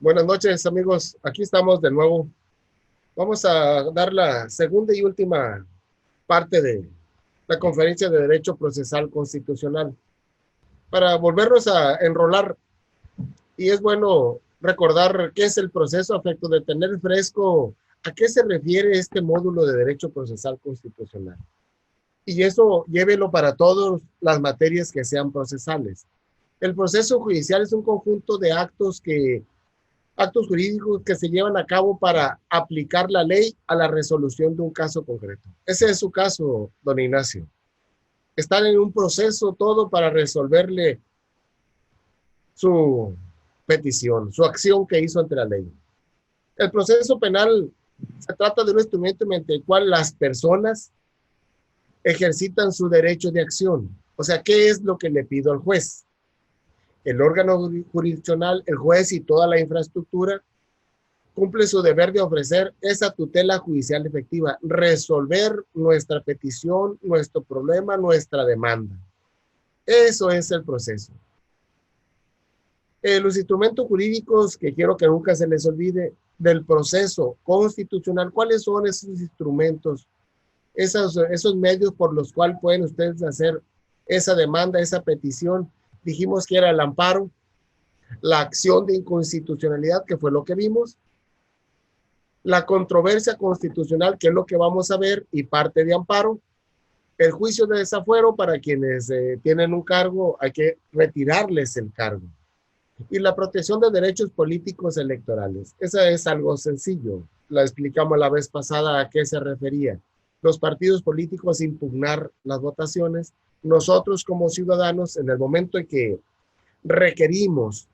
Buenas noches, amigos. Aquí estamos de nuevo. Vamos a dar la segunda y última parte de la Conferencia de Derecho Procesal Constitucional para volvernos a enrolar. Y es bueno recordar qué es el proceso a efecto de tener fresco a qué se refiere este módulo de Derecho Procesal Constitucional. Y eso llévelo para todas las materias que sean procesales. El proceso judicial es un conjunto de actos jurídicos que se llevan a cabo para aplicar la ley a la resolución de un caso concreto. Ese es su caso, don Ignacio. Están en un proceso todo para resolverle su petición, su acción que hizo ante la ley. El proceso penal se trata de un instrumento mediante el cual las personas ejercitan su derecho de acción. O sea, ¿qué es lo que le pido al juez? El órgano jurisdiccional, el juez y toda la infraestructura cumple su deber de ofrecer esa tutela judicial efectiva, resolver nuestra petición, nuestro problema, nuestra demanda. Eso es el proceso. Los instrumentos jurídicos que quiero que nunca se les olvide del proceso constitucional, ¿cuáles son esos instrumentos, esos medios por los cuales pueden ustedes hacer esa demanda, esa petición? Dijimos que era el amparo, la acción de inconstitucionalidad, que fue lo que vimos, la controversia constitucional, que es lo que vamos a ver, y parte de amparo, el juicio de desafuero para quienes tienen un cargo, hay que retirarles el cargo, y la protección de derechos políticos electorales. Esa es algo sencillo, la explicamos la vez pasada a qué se refería. Los partidos políticos impugnar las votaciones, nosotros como ciudadanos, en el momento en que requerimos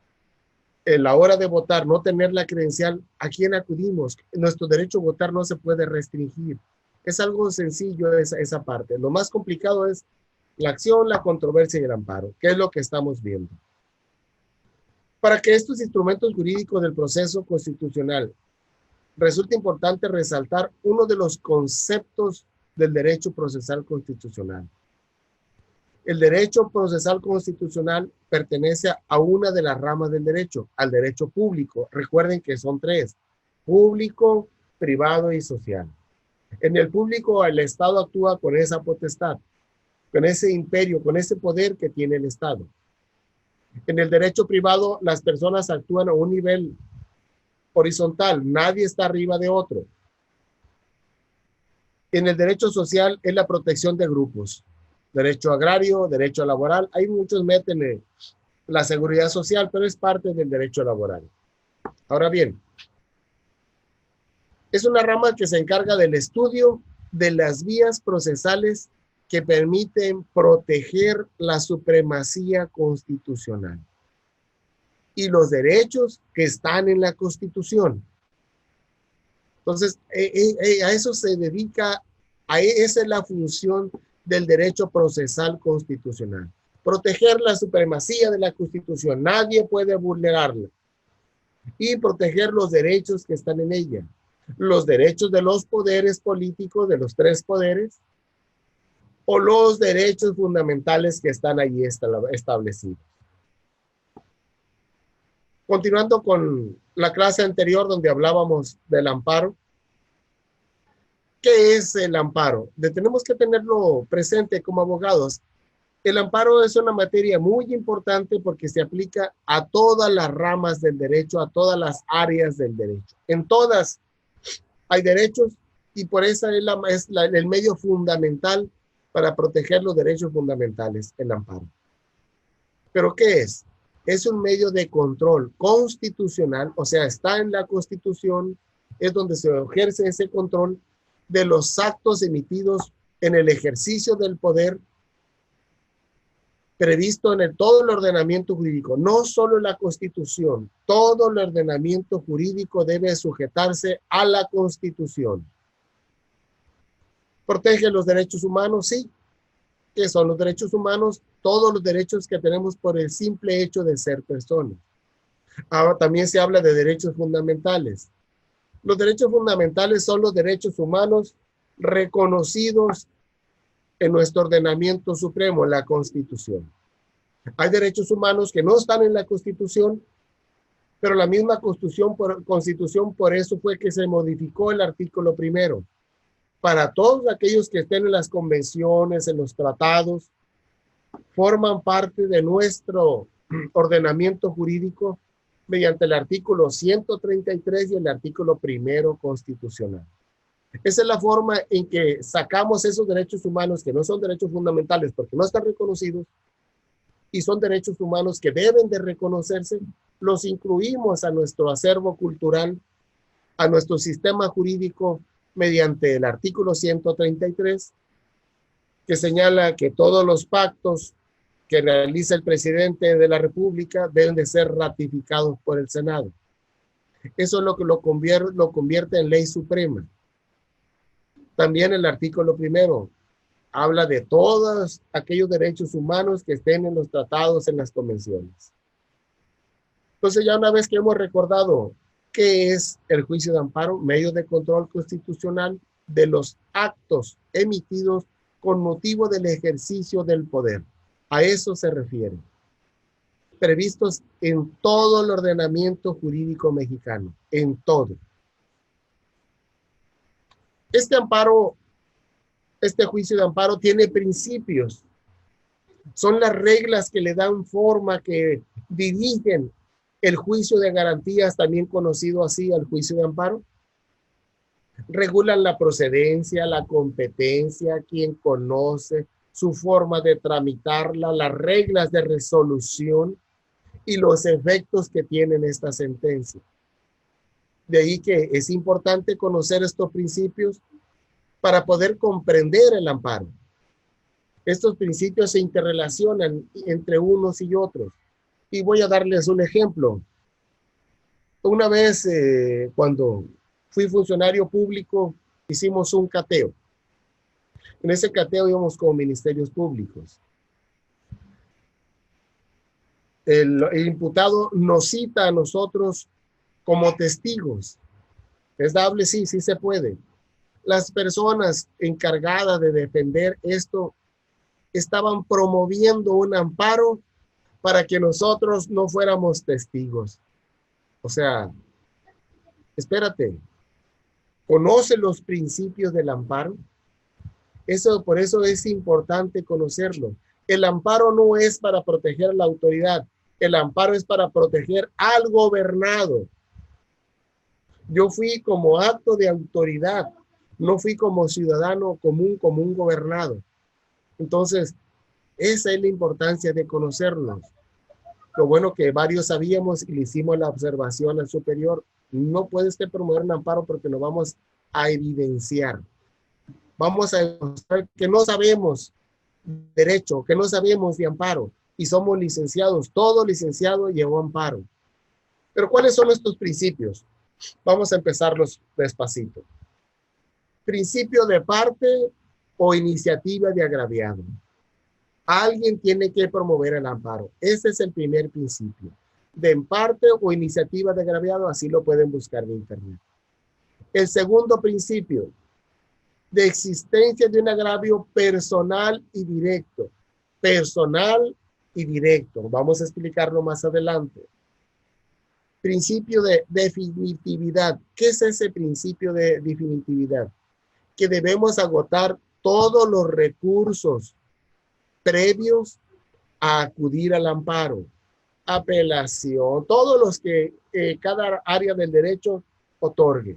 en la hora de votar, no tener la credencial, ¿a quién acudimos? Nuestro derecho a votar no se puede restringir. Es algo sencillo esa parte. Lo más complicado es la acción, la controversia y el amparo, que es lo que estamos viendo. Para que estos instrumentos jurídicos del proceso constitucional resulta importante resaltar uno de los conceptos del derecho procesal constitucional. El derecho procesal constitucional pertenece a una de las ramas del derecho, al derecho público. Recuerden que son tres: público, privado y social. En el público, el Estado actúa con esa potestad, con ese imperio, con ese poder que tiene el Estado. En el derecho privado, las personas actúan a un nivel horizontal, nadie está arriba de otro. En el derecho social es la protección de grupos, derecho agrario, derecho laboral. Hay muchos meten la seguridad social, pero es parte del derecho laboral. Ahora bien, es una rama que se encarga del estudio de las vías procesales que permiten proteger la supremacía constitucional y los derechos que están en la Constitución. Entonces, a eso se dedica, esa es la función del derecho procesal constitucional. Proteger la supremacía de la Constitución, nadie puede vulnerarla. Y proteger los derechos que están en ella. Los derechos de los poderes políticos, de los tres poderes, o los derechos fundamentales que están allí establecidos. Continuando con la clase anterior donde hablábamos del amparo. ¿Qué es el amparo? Tenemos que tenerlo presente como abogados. El amparo es una materia muy importante porque se aplica a todas las ramas del derecho, a todas las áreas del derecho. En todas hay derechos y por eso es el medio fundamental para proteger los derechos fundamentales, el amparo. ¿Pero qué es? Es un medio de control constitucional, o sea, está en la Constitución, es donde se ejerce ese control de los actos emitidos en el ejercicio del poder previsto en todo el ordenamiento jurídico, no solo la Constitución, todo el ordenamiento jurídico debe sujetarse a la Constitución. ¿Protege los derechos humanos? Sí. ¿Qué son los derechos humanos? Todos los derechos que tenemos por el simple hecho de ser personas. Ahora también se habla de derechos fundamentales. Los derechos fundamentales son los derechos humanos reconocidos en nuestro ordenamiento supremo, la Constitución. Hay derechos humanos que no están en la Constitución, Pero la misma constitución por eso fue que se modificó el artículo primero. Para todos aquellos que estén en las convenciones, en los tratados, forman parte de nuestro ordenamiento jurídico mediante el artículo 133 y el artículo primero constitucional. Esa es la forma en que sacamos esos derechos humanos que no son derechos fundamentales porque no están reconocidos y son derechos humanos que deben de reconocerse, los incluimos a nuestro acervo cultural, a nuestro sistema jurídico mediante el artículo 133, que señala que todos los pactos que realiza el presidente de la República deben de ser ratificados por el Senado. Eso es lo que lo convierte en ley suprema. También el artículo primero habla de todos aquellos derechos humanos que estén en los tratados, en las convenciones. Entonces, ya una vez que hemos recordado qué es el juicio de amparo, medio de control constitucional de los actos emitidos con motivo del ejercicio del poder. A eso se refiere. Previstos en todo el ordenamiento jurídico mexicano, en todo. Este juicio de amparo tiene principios. Son las reglas que le dan forma, que dirigen el juicio de garantías, también conocido así, al juicio de amparo. Regulan la procedencia, la competencia, quién conoce, su forma de tramitarla, las reglas de resolución y los efectos que tienen esta sentencia. De ahí que es importante conocer estos principios para poder comprender el amparo. Estos principios se interrelacionan entre unos y otros. Y voy a darles un ejemplo. Una vez, cuando fui funcionario público, hicimos un cateo. En ese cateo íbamos como ministerios públicos. El imputado nos cita a nosotros como testigos. ¿Es dable? Sí, sí se puede. Las personas encargadas de defender esto estaban promoviendo un amparo para que nosotros no fuéramos testigos. O sea, espérate, ¿conoce los principios del amparo? Por eso es importante conocerlo. El amparo no es para proteger a la autoridad, el amparo es para proteger al gobernado. Yo fui como acto de autoridad, no fui como ciudadano común, como un gobernado. Entonces, esa es la importancia de conocernos. Lo bueno que varios sabíamos y le hicimos la observación al superior. No puede usted promover un amparo porque nos vamos a evidenciar. Vamos a demostrar que no sabemos derecho, que no sabemos de amparo y somos licenciados. Todo licenciado llevó amparo. Pero ¿cuáles son estos principios? Vamos a empezarlos despacito. Principio de parte o iniciativa de agraviado. Alguien tiene que promover el amparo. Ese es el primer principio. De parte o iniciativa de agraviado, así lo pueden buscar en internet. El segundo principio, de existencia de un agravio personal y directo. Personal y directo. Vamos a explicarlo más adelante. Principio de definitividad. ¿Qué es ese principio de definitividad? Que debemos agotar todos los recursos previos a acudir al amparo, apelación, todos los que cada área del derecho otorgue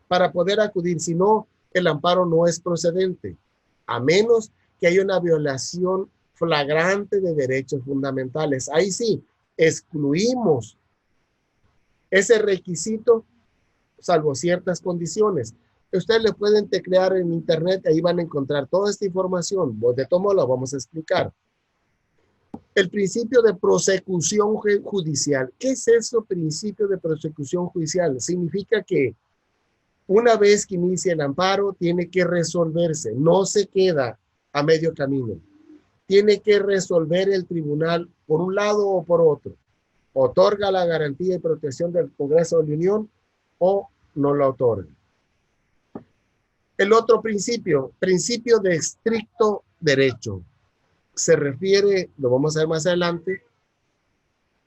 para poder acudir. Si no, el amparo no es procedente, a menos que haya una violación flagrante de derechos fundamentales. Ahí sí, excluimos ese requisito, salvo ciertas condiciones. Ustedes le pueden teclear en internet, ahí van a encontrar toda esta información. De todo modo, lo vamos a explicar. El principio de prosecución judicial. ¿Qué es eso, principio de prosecución judicial? Significa que una vez que inicia el amparo, tiene que resolverse. No se queda a medio camino. Tiene que resolver el tribunal por un lado o por otro. Otorga la garantía y protección del Congreso de la Unión o no la otorga. El otro principio, principio de estricto derecho, se refiere, lo vamos a ver más adelante,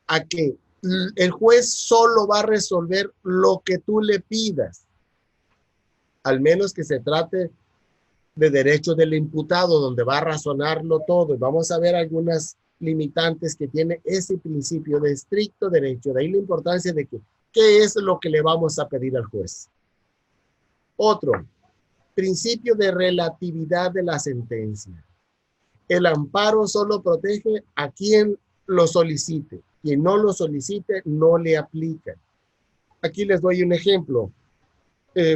a que El juez solo va a resolver lo que tú le pidas, al menos que se trate de derechos del imputado, donde va a razonarlo todo. Y vamos a ver algunas limitantes que tiene ese principio de estricto derecho. De ahí la importancia de que, ¿qué es lo que le vamos a pedir al juez? Otro, principio de relatividad de la sentencia. El amparo solo protege a quien lo solicite. Quien no lo solicite no le aplica. Aquí les doy un ejemplo.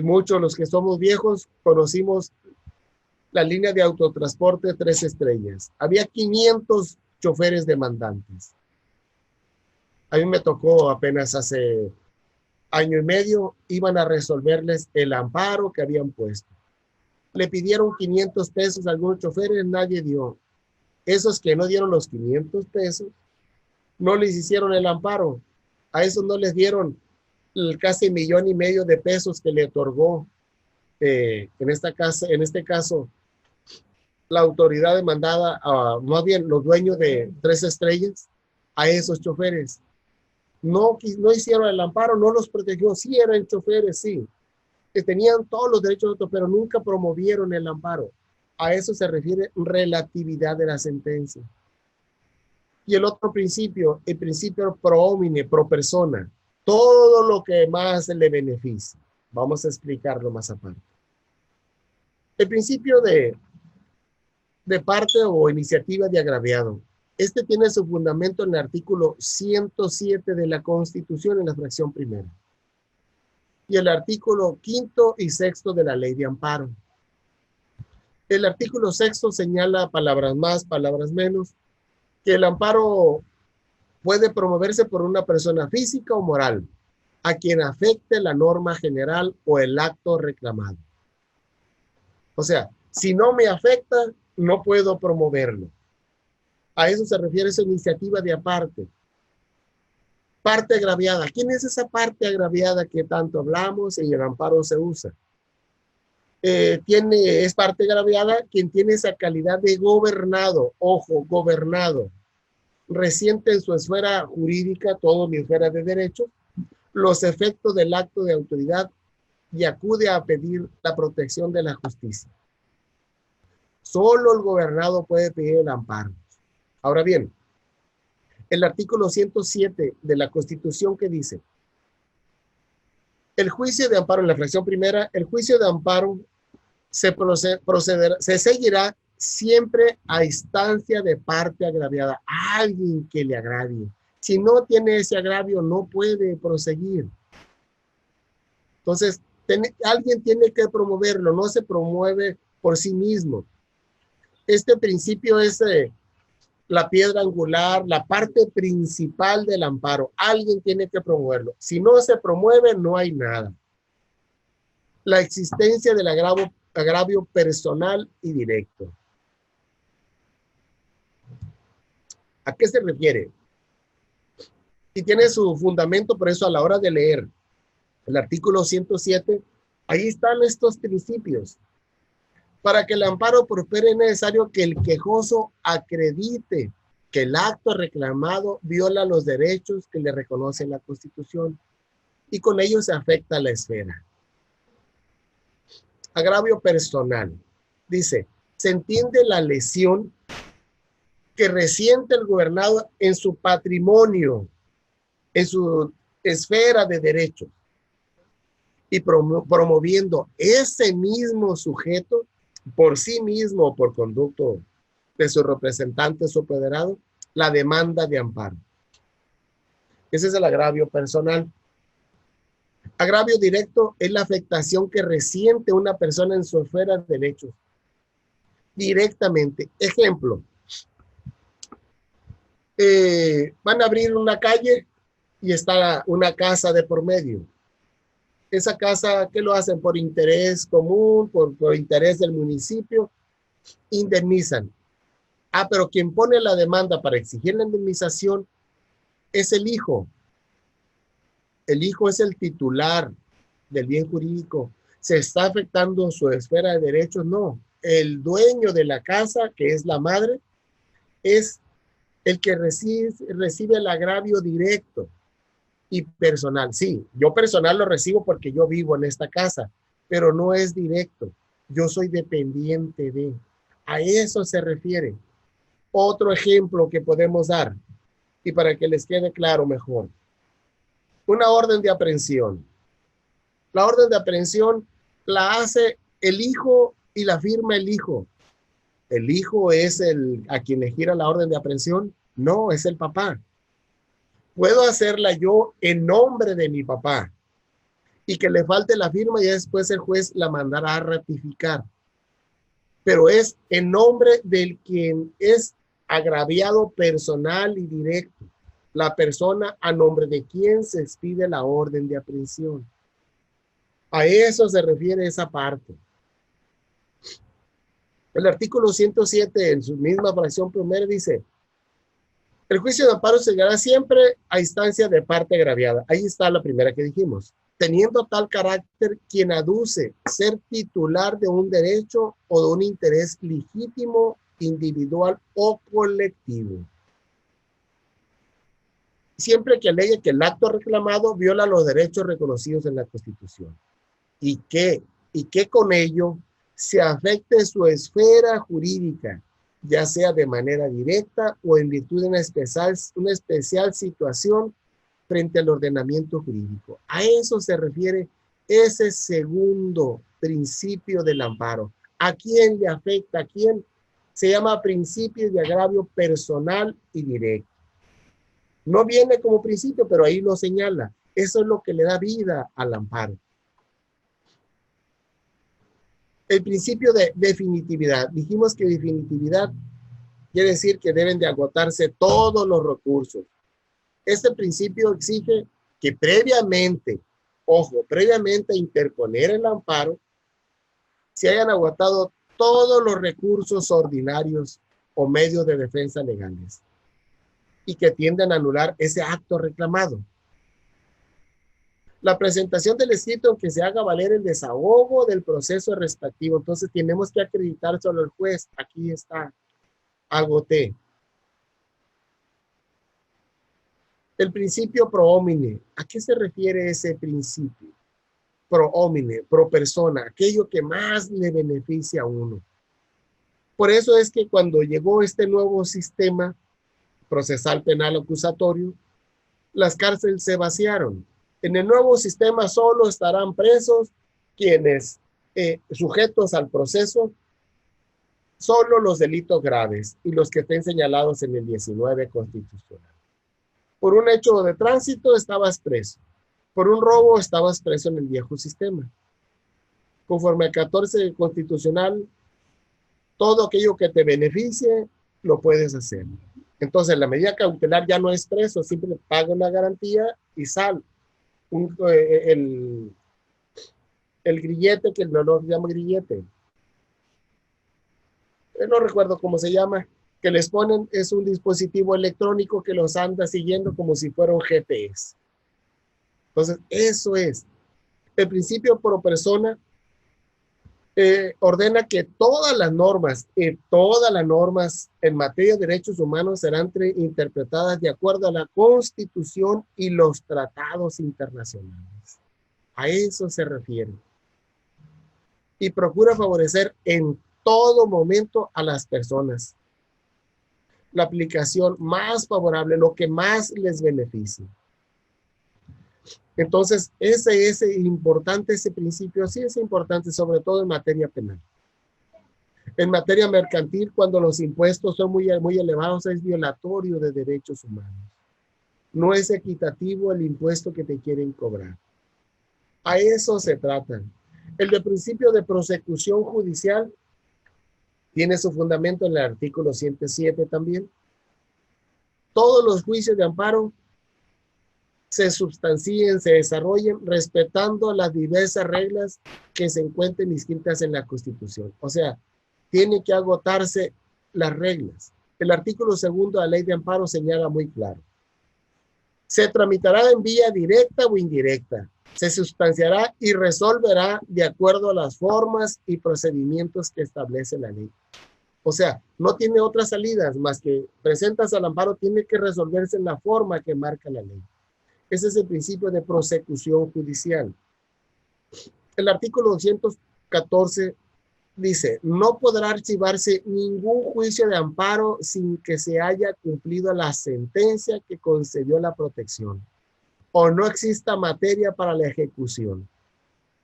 Muchos de los que somos viejos conocimos la línea de autotransporte 3 estrellas. Había 500 choferes demandantes. A mí me tocó apenas hace año y medio, iban a resolverles el amparo que habían puesto. Le pidieron 500 pesos a algunos choferes, nadie dio. Esos que no dieron los 500 pesos, no les hicieron el amparo. A esos no les dieron el casi 1,5 millones de pesos que le otorgó, en este caso, la autoridad demandada, más bien los dueños de 3 estrellas, a esos choferes. No hicieron el amparo, no los protegió. Sí eran choferes, sí, que tenían todos los derechos, pero nunca promovieron el amparo. A eso se refiere relatividad de la sentencia. Y el otro principio, el principio pro homine, pro persona, todo lo que más le beneficie. Vamos a explicarlo más aparte. El principio de parte o iniciativa de agraviado. Este tiene su fundamento en el artículo 107 de la Constitución, en la fracción primera. Y el artículo 5º y 6º de la Ley de Amparo. El artículo 6º señala, palabras más, palabras menos, que el amparo puede promoverse por una persona física o moral, a quien afecte la norma general o el acto reclamado. O sea, si no me afecta, no puedo promoverlo. A eso se refiere esa iniciativa de aparte. Parte agraviada. ¿Quién es esa parte agraviada que tanto hablamos y el amparo se usa? Es parte agraviada quien tiene esa calidad de gobernado, ojo, gobernado, resiente en su esfera jurídica, todo mi esfera de derecho, los efectos del acto de autoridad y acude a pedir la protección de la justicia. Solo el gobernado puede pedir el amparo. Ahora bien, el artículo 107 de la Constitución que dice, el juicio de amparo, en la fracción primera, el juicio de amparo se seguirá siempre a instancia de parte agraviada, alguien que le agravie. Si no tiene ese agravio, no puede proseguir. Entonces, alguien tiene que promoverlo, no se promueve por sí mismo. Este principio es la piedra angular, la parte principal del amparo. Alguien tiene que promoverlo. Si no se promueve, no hay nada. La existencia del agravio personal y directo. ¿A qué se refiere? Y tiene su fundamento, por eso a la hora de leer el artículo 107, ahí están estos principios. Para que el amparo prospere es necesario que el quejoso acredite que el acto reclamado viola los derechos que le reconoce la Constitución y con ello se afecta a la esfera. Agravio personal. Dice, se entiende la lesión que resiente el gobernado en su patrimonio, en su esfera de derechos y promoviendo ese mismo sujeto por sí mismo o por conducto de su representante, su apoderado, la demanda de amparo. Ese es el agravio personal. Agravio directo es la afectación que resiente una persona en su esfera de derechos directamente. Ejemplo, van a abrir una calle y está una casa de por medio. Esa casa, ¿qué lo hacen? Por interés común, por interés del municipio, indemnizan. Pero quien pone la demanda para exigir la indemnización es el hijo. El hijo es el titular del bien jurídico. ¿Se está afectando su esfera de derechos? No. El dueño de la casa, que es la madre, es el que recibe el agravio directo. y personal. Sí, yo personal lo recibo porque yo vivo en esta casa, pero no es directo. Yo soy dependiente de. A eso se refiere. Otro ejemplo que podemos dar, y para que les quede claro mejor, una orden de aprehensión. La orden de aprehensión la hace el hijo y la firma el hijo. ¿El hijo es el a quien le gira la orden de aprehensión? No, es el papá. Puedo hacerla yo en nombre de mi papá y que le falte la firma y después el juez la mandará a ratificar. Pero es en nombre del quien es agraviado personal y directo, la persona a nombre de quien se expide la orden de aprehensión. A eso se refiere esa parte. El artículo 107 en su misma fracción primera dice: el juicio de amparo se llegará siempre a instancia de parte agraviada. Ahí está la primera que dijimos. Teniendo tal carácter quien aduce ser titular de un derecho o de un interés legítimo, individual o colectivo. Siempre que alegue que el acto reclamado viola los derechos reconocidos en la Constitución y que con ello se afecte su esfera jurídica, ya sea de manera directa o en virtud de una especial situación frente al ordenamiento jurídico. A eso se refiere ese segundo principio del amparo. ¿A quién le afecta? ¿A quién? Se llama principio de agravio personal y directo. No viene como principio, pero ahí lo señala. Eso es lo que le da vida al amparo. El principio de definitividad. Dijimos que definitividad quiere decir que deben de agotarse todos los recursos. Este principio exige que previamente, ojo, previamente a interponer el amparo, se hayan agotado todos los recursos ordinarios o medios de defensa legales y que tienden a anular ese acto reclamado. La presentación del escrito en que se haga valer el desahogo del proceso respectivo. Entonces tenemos que acreditar solo al juez. Aquí está. Agoté. El principio pro homine. ¿A qué se refiere ese principio? Pro homine, pro persona, aquello que más le beneficia a uno. Por eso es que cuando llegó este nuevo sistema procesal penal acusatorio, las cárceles se vaciaron. En el nuevo sistema solo estarán presos quienes sujetos al proceso, solo los delitos graves y los que estén señalados en el 19 constitucional. Por un hecho de tránsito estabas preso. Por un robo estabas preso en el viejo sistema. Conforme al 14 constitucional, todo aquello que te beneficie, lo puedes hacer. Entonces, la medida cautelar ya no es preso, simplemente paga una garantía y sal. El grillete, que no se llama grillete. No recuerdo cómo se llama, que les ponen, es un dispositivo electrónico que los anda siguiendo como si fuera un GPS. Entonces, eso es. El principio pro persona ordena que todas las normas en materia de derechos humanos serán interpretadas de acuerdo a la Constitución y los tratados internacionales. A eso se refiere. Y procura favorecer en todo momento a las personas. La aplicación más favorable, lo que más les beneficie. Entonces, ese es importante, ese principio sí es importante, sobre todo en materia penal. En materia mercantil, cuando los impuestos son muy elevados, es violatorio de derechos humanos. No es equitativo el impuesto que te quieren cobrar. A eso se trata. El de principio de prosecución judicial tiene su fundamento en el artículo 107 también. Todos los juicios de amparo se sustancien, se desarrollen respetando las diversas reglas que se encuentren inscritas en la Constitución. O sea, tiene que agotarse las reglas. El artículo 2 de la Ley de Amparo señala muy claro. Se tramitará en vía directa o indirecta. Se sustanciará y resolverá de acuerdo a las formas y procedimientos que establece la ley. O sea, no tiene otras salidas más que presentas al amparo, tiene que resolverse en la forma que marca la ley. Ese es el principio de prosecución judicial. El artículo 214 dice, no podrá archivarse ningún juicio de amparo sin que se haya cumplido la sentencia que concedió la protección o no exista materia para la ejecución.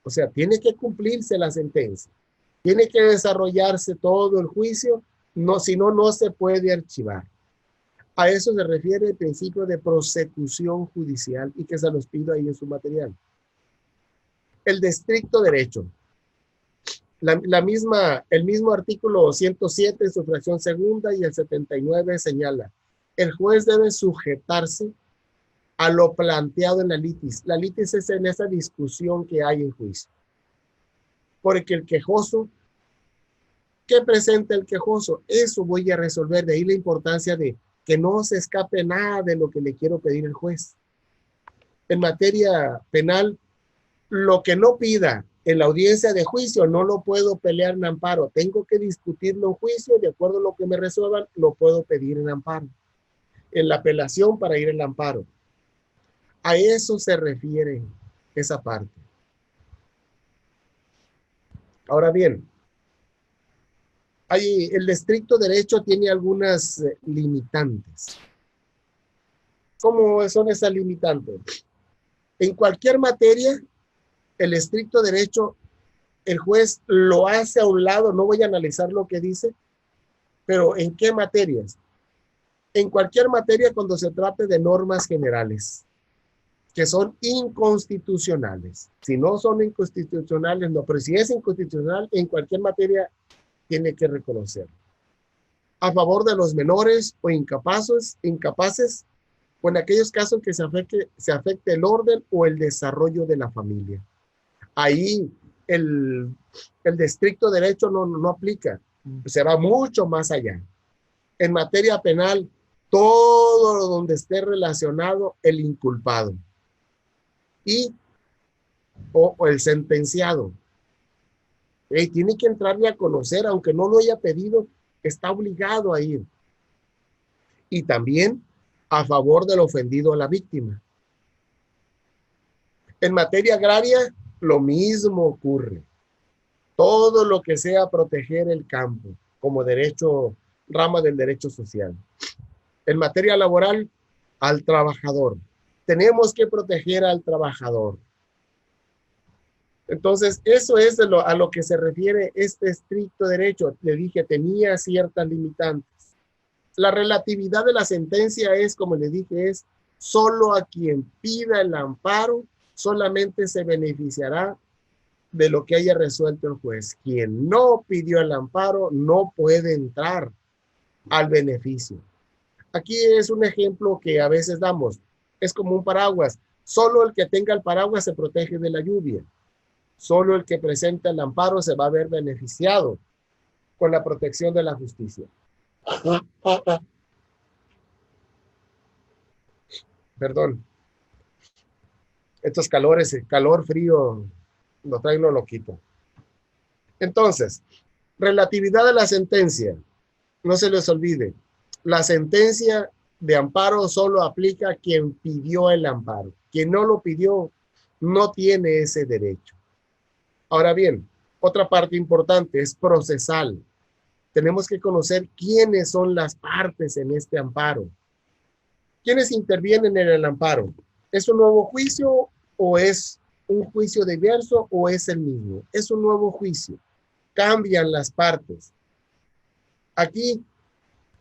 O sea, tiene que cumplirse la sentencia. Tiene que desarrollarse todo el juicio, no, si no, no se puede archivar. A eso se refiere el principio de prosecución judicial y que se los pido ahí en su material. El de estricto derecho. El mismo artículo 107 en su fracción segunda y el 79 señala, el juez debe sujetarse a lo planteado en la litis. La litis es en esa discusión que hay en juicio. Porque el quejoso, ¿qué presenta el quejoso? Eso voy a resolver. De ahí la importancia de que no se escape nada de lo que le quiero pedir el juez. En materia penal, lo que no pida en la audiencia de juicio no lo puedo pelear en amparo. Tengo que discutirlo en juicio, de acuerdo a lo que me resuelvan, lo puedo pedir en amparo. En la apelación para ir al amparo. A eso se refiere esa parte. Ahora bien, el estricto derecho tiene algunas limitantes. ¿Cómo son esas limitantes? En cualquier materia, el estricto derecho, el juez lo hace a un lado, no voy a analizar lo que dice, pero ¿en qué materias? En cualquier materia cuando se trate de normas generales, que son inconstitucionales. Si no son inconstitucionales, no, pero si es inconstitucional, en cualquier materia tiene que reconocerlo. A favor de los menores o incapaces, o en aquellos casos que se afecte el orden o el desarrollo de la familia. Ahí el de estricto derecho no aplica, se va mucho más allá. En materia penal, todo donde esté relacionado el inculpado o el sentenciado. Tiene que entrarle a conocer, aunque no lo haya pedido, está obligado a ir. Y también a favor del ofendido a la víctima. En materia agraria, lo mismo ocurre. Todo lo que sea proteger el campo, como derecho, rama del derecho social. En materia laboral, al trabajador. Tenemos que proteger al trabajador. Entonces, eso es a lo que se refiere este estricto derecho. Le dije, tenía ciertas limitantes. La relatividad de la sentencia es, como le dije, es solo a quien pida el amparo, solamente se beneficiará de lo que haya resuelto el juez. Quien no pidió el amparo no puede entrar al beneficio. Aquí es un ejemplo que a veces damos. Es como un paraguas. Solo el que tenga el paraguas se protege de la lluvia. Solo el que presenta el amparo se va a ver beneficiado con la protección de la justicia. Perdón. Estos calores, calor, frío, lo trae uno loquito. Entonces, relatividad de la sentencia. No se les olvide. La sentencia de amparo solo aplica a quien pidió el amparo. Quien no lo pidió no tiene ese derecho. Ahora bien, otra parte importante es procesal. Tenemos que conocer quiénes son las partes en este amparo. ¿Quiénes intervienen en el amparo? ¿Es un nuevo juicio o es un juicio diverso o es el mismo? Es un nuevo juicio. Cambian las partes. Aquí,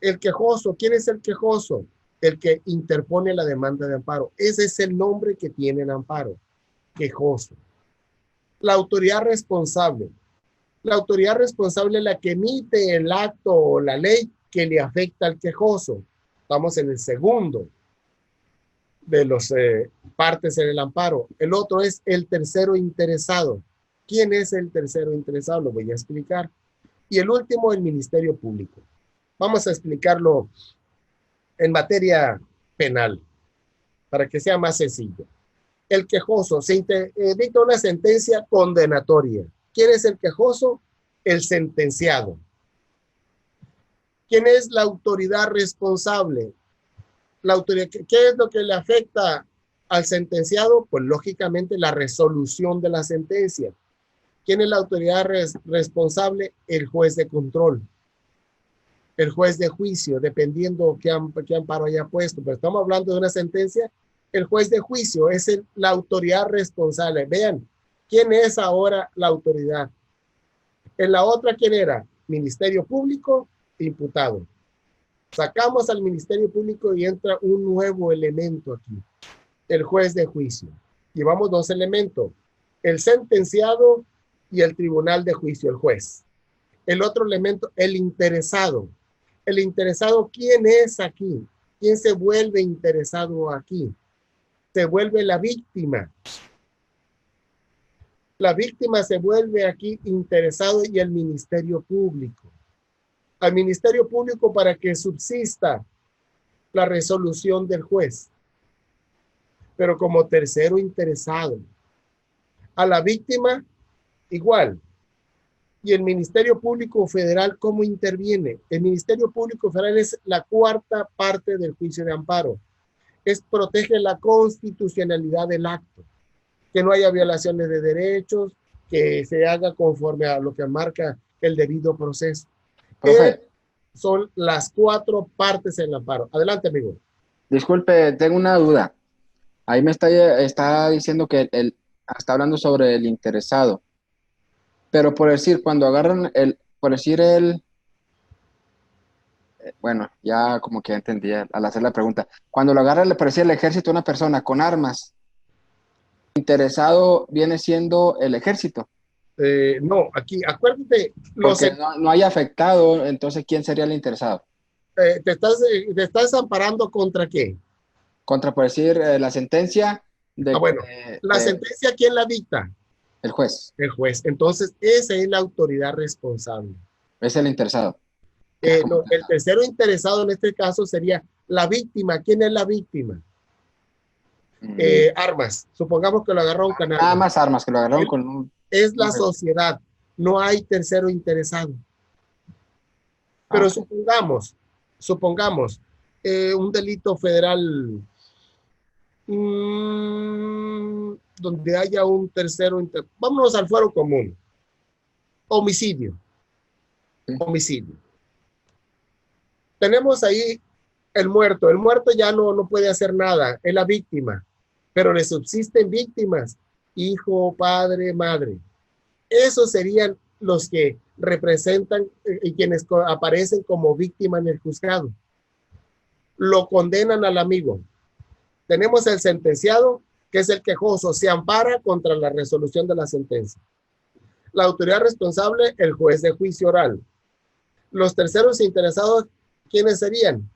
el quejoso. ¿Quién es el quejoso? El que interpone la demanda de amparo. Ese es el nombre que tiene el amparo. Quejoso. La autoridad responsable. La autoridad responsable es la que emite el acto o la ley que le afecta al quejoso. Estamos en el segundo de los partes en el amparo. El otro es el tercero interesado. ¿Quién es el tercero interesado? Lo voy a explicar. Y el último, el Ministerio Público. Vamos a explicarlo en materia penal para que sea más sencillo. El quejoso se dicta una sentencia condenatoria. ¿Quién es el quejoso? El sentenciado. ¿Quién es la autoridad responsable? La autoridad, ¿qué es lo que le afecta Al sentenciado, pues lógicamente la resolución de la sentencia. ¿Quién es la autoridad responsable? El juez de control, el juez de juicio, dependiendo qué amparo haya puesto. Pero estamos hablando de una sentencia. El juez de juicio es la autoridad responsable. Vean, ¿quién es ahora la autoridad? En la otra, ¿quién era? Ministerio Público, imputado. Sacamos al Ministerio Público y entra un nuevo elemento aquí, el juez de juicio. Llevamos dos elementos, el sentenciado y el tribunal de juicio, el juez. El otro elemento, el interesado. El interesado, ¿quién es aquí? ¿Quién se vuelve interesado aquí? Se vuelve la víctima. La víctima se vuelve aquí interesado y el Ministerio Público. Al Ministerio Público para que subsista la resolución del juez, pero como tercero interesado. A la víctima, igual. Y el Ministerio Público Federal, ¿cómo interviene? El Ministerio Público Federal es la cuarta parte del juicio de amparo. Protege la constitucionalidad del acto, que no haya violaciones de derechos, que se haga conforme a lo que marca el debido proceso. Son las cuatro partes del amparo. Adelante, amigo. Disculpe, tengo una duda. Ahí me está diciendo que está hablando sobre el interesado. Pero por decir, cuando agarran bueno, ya como que entendí al hacer la pregunta. Cuando lo agarra, por decir, el ejército, una persona con armas, interesado viene siendo el ejército. No, aquí, acuérdate. Porque no hay afectado, entonces, ¿quién sería el interesado? ¿Te estás amparando contra qué? Contra, por decir, la sentencia de... bueno, la sentencia, ¿quién la dicta? El juez. El juez. Entonces, esa es la autoridad responsable. Es el interesado. No, el tercero interesado en este caso sería la víctima. ¿Quién es la víctima? Armas. Supongamos que lo agarraron con armas. Nada más armas, que lo agarraron con un... Es la sociedad. No hay tercero interesado. Pero supongamos un delito federal donde haya un tercero. Vámonos al fuero común. Homicidio. Sí. Homicidio. Tenemos ahí el muerto. El muerto ya no puede hacer nada. Es la víctima. Pero le subsisten víctimas. Hijo, padre, madre. Esos serían los que representan y quienes aparecen como víctima en el juzgado. Lo condenan al amigo. Tenemos el sentenciado, que es el quejoso, se ampara contra la resolución de la sentencia. La autoridad responsable, el juez de juicio oral. Los terceros interesados, ¿quiénes serían?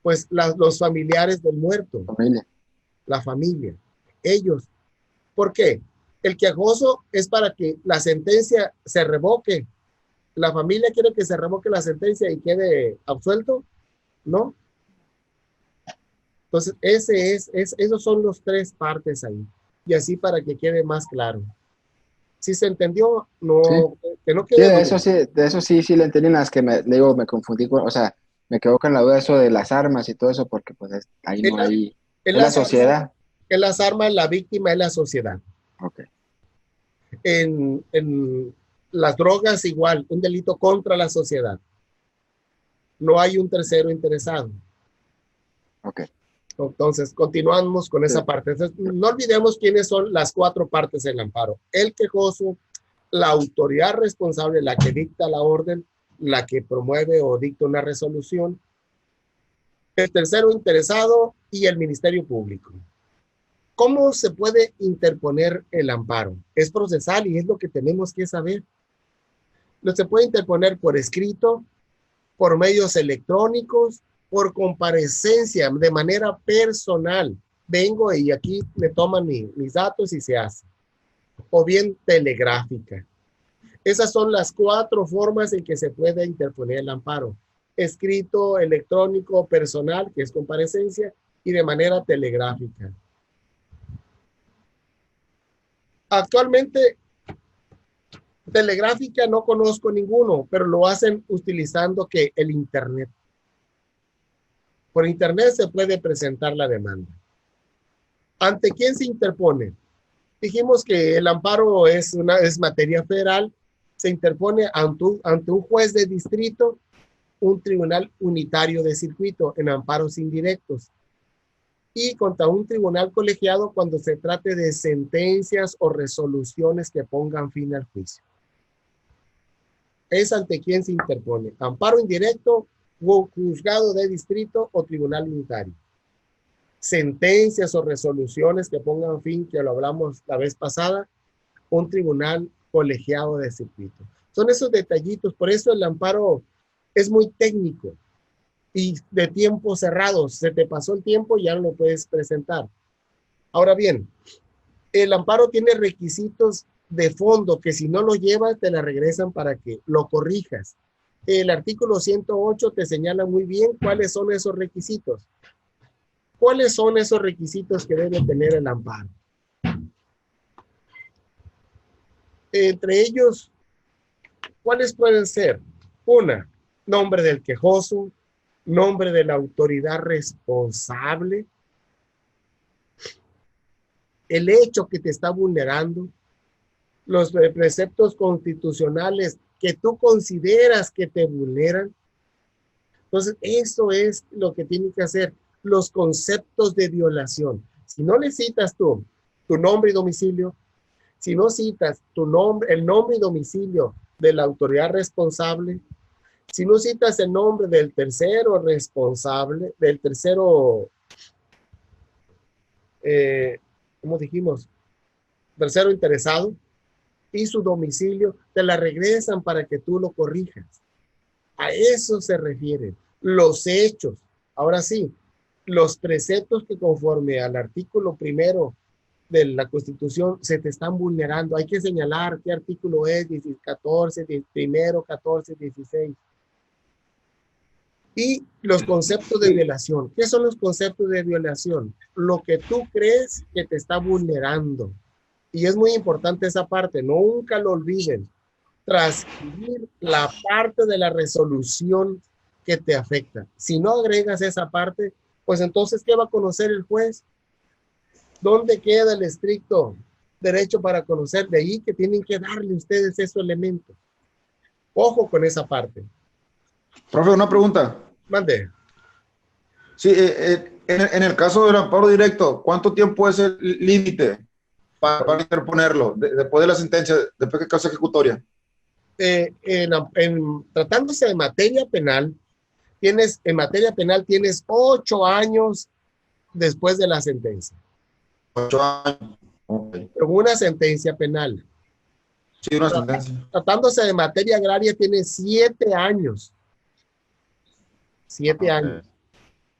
Pues los familiares del muerto. Familia. La familia. Ellos. ¿Por qué? El quejoso es para que la sentencia se revoque. ¿La familia quiere que se revoque la sentencia y quede absuelto? No. Entonces, esos son los tres partes ahí. Y así para que quede más claro. ¿Sí se entendió? No, sí. Que no quede. Sí, de eso sí le entendí, las que me confundí con, o sea, me quedo con la duda de eso de las armas y todo eso, porque pues ahí no hay. Es la sociedad. En las armas, la víctima es la sociedad. Ok. En las drogas igual, un delito contra la sociedad. No hay un tercero interesado. Ok. Entonces, continuamos con esa parte. Entonces, no olvidemos quiénes son las cuatro partes del amparo. El quejoso, la autoridad responsable, la que dicta la orden, la que promueve o dicta una resolución, el tercero interesado y el Ministerio Público. ¿Cómo se puede interponer el amparo? Es procesal y es lo que tenemos que saber. No se puede interponer por escrito, por medios electrónicos, por comparecencia, de manera personal. Vengo y aquí me toman mis datos y se hace. O bien telegráfica. Esas son las cuatro formas en que se puede interponer el amparo. Escrito, electrónico, personal, que es comparecencia, y de manera telegráfica. Actualmente, telegráfica no conozco ninguno, pero lo hacen utilizando el Internet. Por Internet se puede presentar la demanda. ¿Ante quién se interpone? Dijimos que el amparo es materia federal, se interpone ante un juez de distrito, un tribunal unitario de circuito en amparos indirectos y contra un tribunal colegiado cuando se trate de sentencias o resoluciones que pongan fin al juicio. Es ante quién se interpone: amparo indirecto, juzgado de distrito o tribunal unitario. Sentencias o resoluciones que pongan fin, que lo hablamos la vez pasada, un tribunal colegiado de circuito. Son esos detallitos, por eso el amparo es muy técnico y de tiempos cerrados. Se te pasó el tiempo y ya no lo puedes presentar. Ahora bien, el amparo tiene requisitos de fondo que si no lo llevas te la regresan para que lo corrijas. El artículo 108 te señala muy bien cuáles son esos requisitos. ¿Cuáles son esos requisitos que debe tener el amparo? Entre ellos, ¿cuáles pueden ser? Una, nombre del quejoso, nombre de la autoridad responsable, el hecho que te está vulnerando, los preceptos constitucionales que tú consideras que te vulneran. Entonces, eso es lo que tiene que hacer. Los conceptos de violación. Si no le citas tú tu nombre y domicilio, si no citas tu nombre, el nombre y domicilio de la autoridad responsable, si no citas el nombre del tercero responsable, del tercero, ¿cómo dijimos? Tercero interesado, y su domicilio, te la regresan para que tú lo corrijas. A eso se refieren los hechos. Ahora sí, los preceptos que conforme al artículo 1 de la Constitución se te están vulnerando. Hay que señalar qué artículo es, 14, 14, 16. Y los conceptos de violación. ¿Qué son los conceptos de violación? Lo que tú crees que te está vulnerando. Y es muy importante esa parte, nunca lo olviden. Transcribir la parte de la resolución que te afecta. Si no agregas esa parte, pues entonces, ¿qué va a conocer el juez? ¿Dónde queda el estricto derecho para conocer? De ahí que tienen que darle ustedes esos elementos. Ojo con esa parte. Profe, una pregunta. Mande. Sí, en el caso del amparo directo, ¿cuánto tiempo es el límite para interponerlo después de la sentencia, después de causa ejecutoria? Tratándose de materia penal, en materia penal tienes 8 años después de la sentencia. 8 años. Okay. Pero una sentencia penal. Sí, una sentencia. Tratándose de materia agraria, tienes 7 años. 7 años.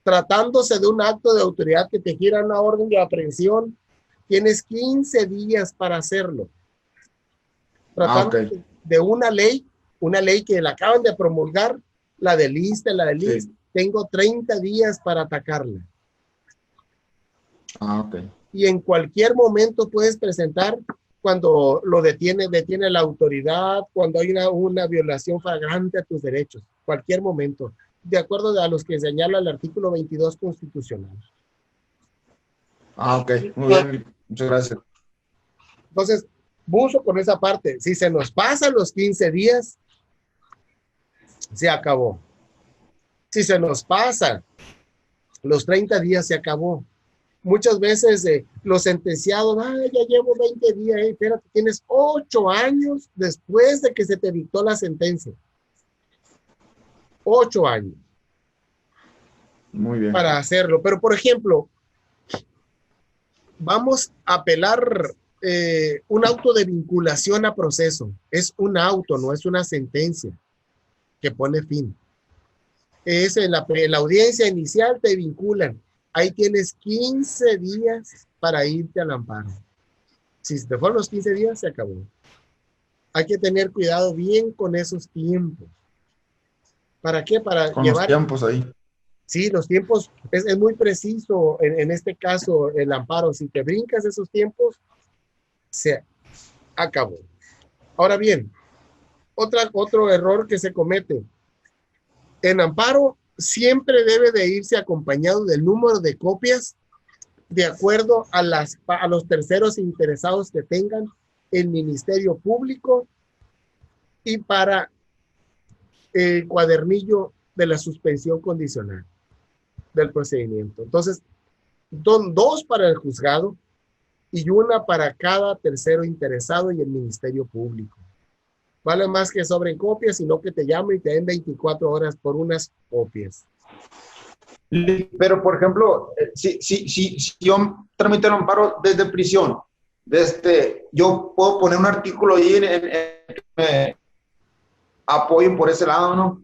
Tratándose de un acto de autoridad que te gira una orden de aprehensión, tienes 15 días para hacerlo. Tratándose de una ley que la acaban de promulgar, la del ISSSTE, sí. Tengo 30 días para atacarla. Y en cualquier momento puedes presentar cuando lo detiene la autoridad, cuando hay una violación flagrante a tus derechos, cualquier momento, de acuerdo a los que señala el artículo 22 constitucional. Ok, muy bien, muchas gracias. Entonces, buzo con esa parte. Si se nos pasan los 15 días, se acabó. Si se nos pasan los 30 días, se acabó. Muchas veces los sentenciados, ya llevo 20 días, espérate, tienes 8 años después de que se te dictó la sentencia. 8 años. Muy bien. Para hacerlo. Pero, por ejemplo, vamos a apelar un auto de vinculación a proceso. Es un auto, no es una sentencia que pone fin. Es en la audiencia inicial te vinculan. Ahí tienes 15 días para irte al amparo. Si te fueron los 15 días, se acabó. Hay que tener cuidado bien con esos tiempos. ¿Para qué? Para con llevar... los tiempos ahí. Sí, los tiempos, es muy preciso en este caso el amparo. Si te brincas esos tiempos, se acabó. Ahora bien, otro error que se comete. En amparo siempre debe de irse acompañado del número de copias de acuerdo a los terceros interesados que tengan el Ministerio Público y para el cuadernillo de la suspensión condicional del procedimiento. Entonces, son 2 para el juzgado y 1 para cada tercero interesado y el Ministerio Público. Vale más que sobren copias, sino que te llamen y te den 24 horas por unas copias. Pero, por ejemplo, si yo tramito el amparo desde prisión, yo puedo poner un artículo ahí que me apoyen por ese lado, ¿no?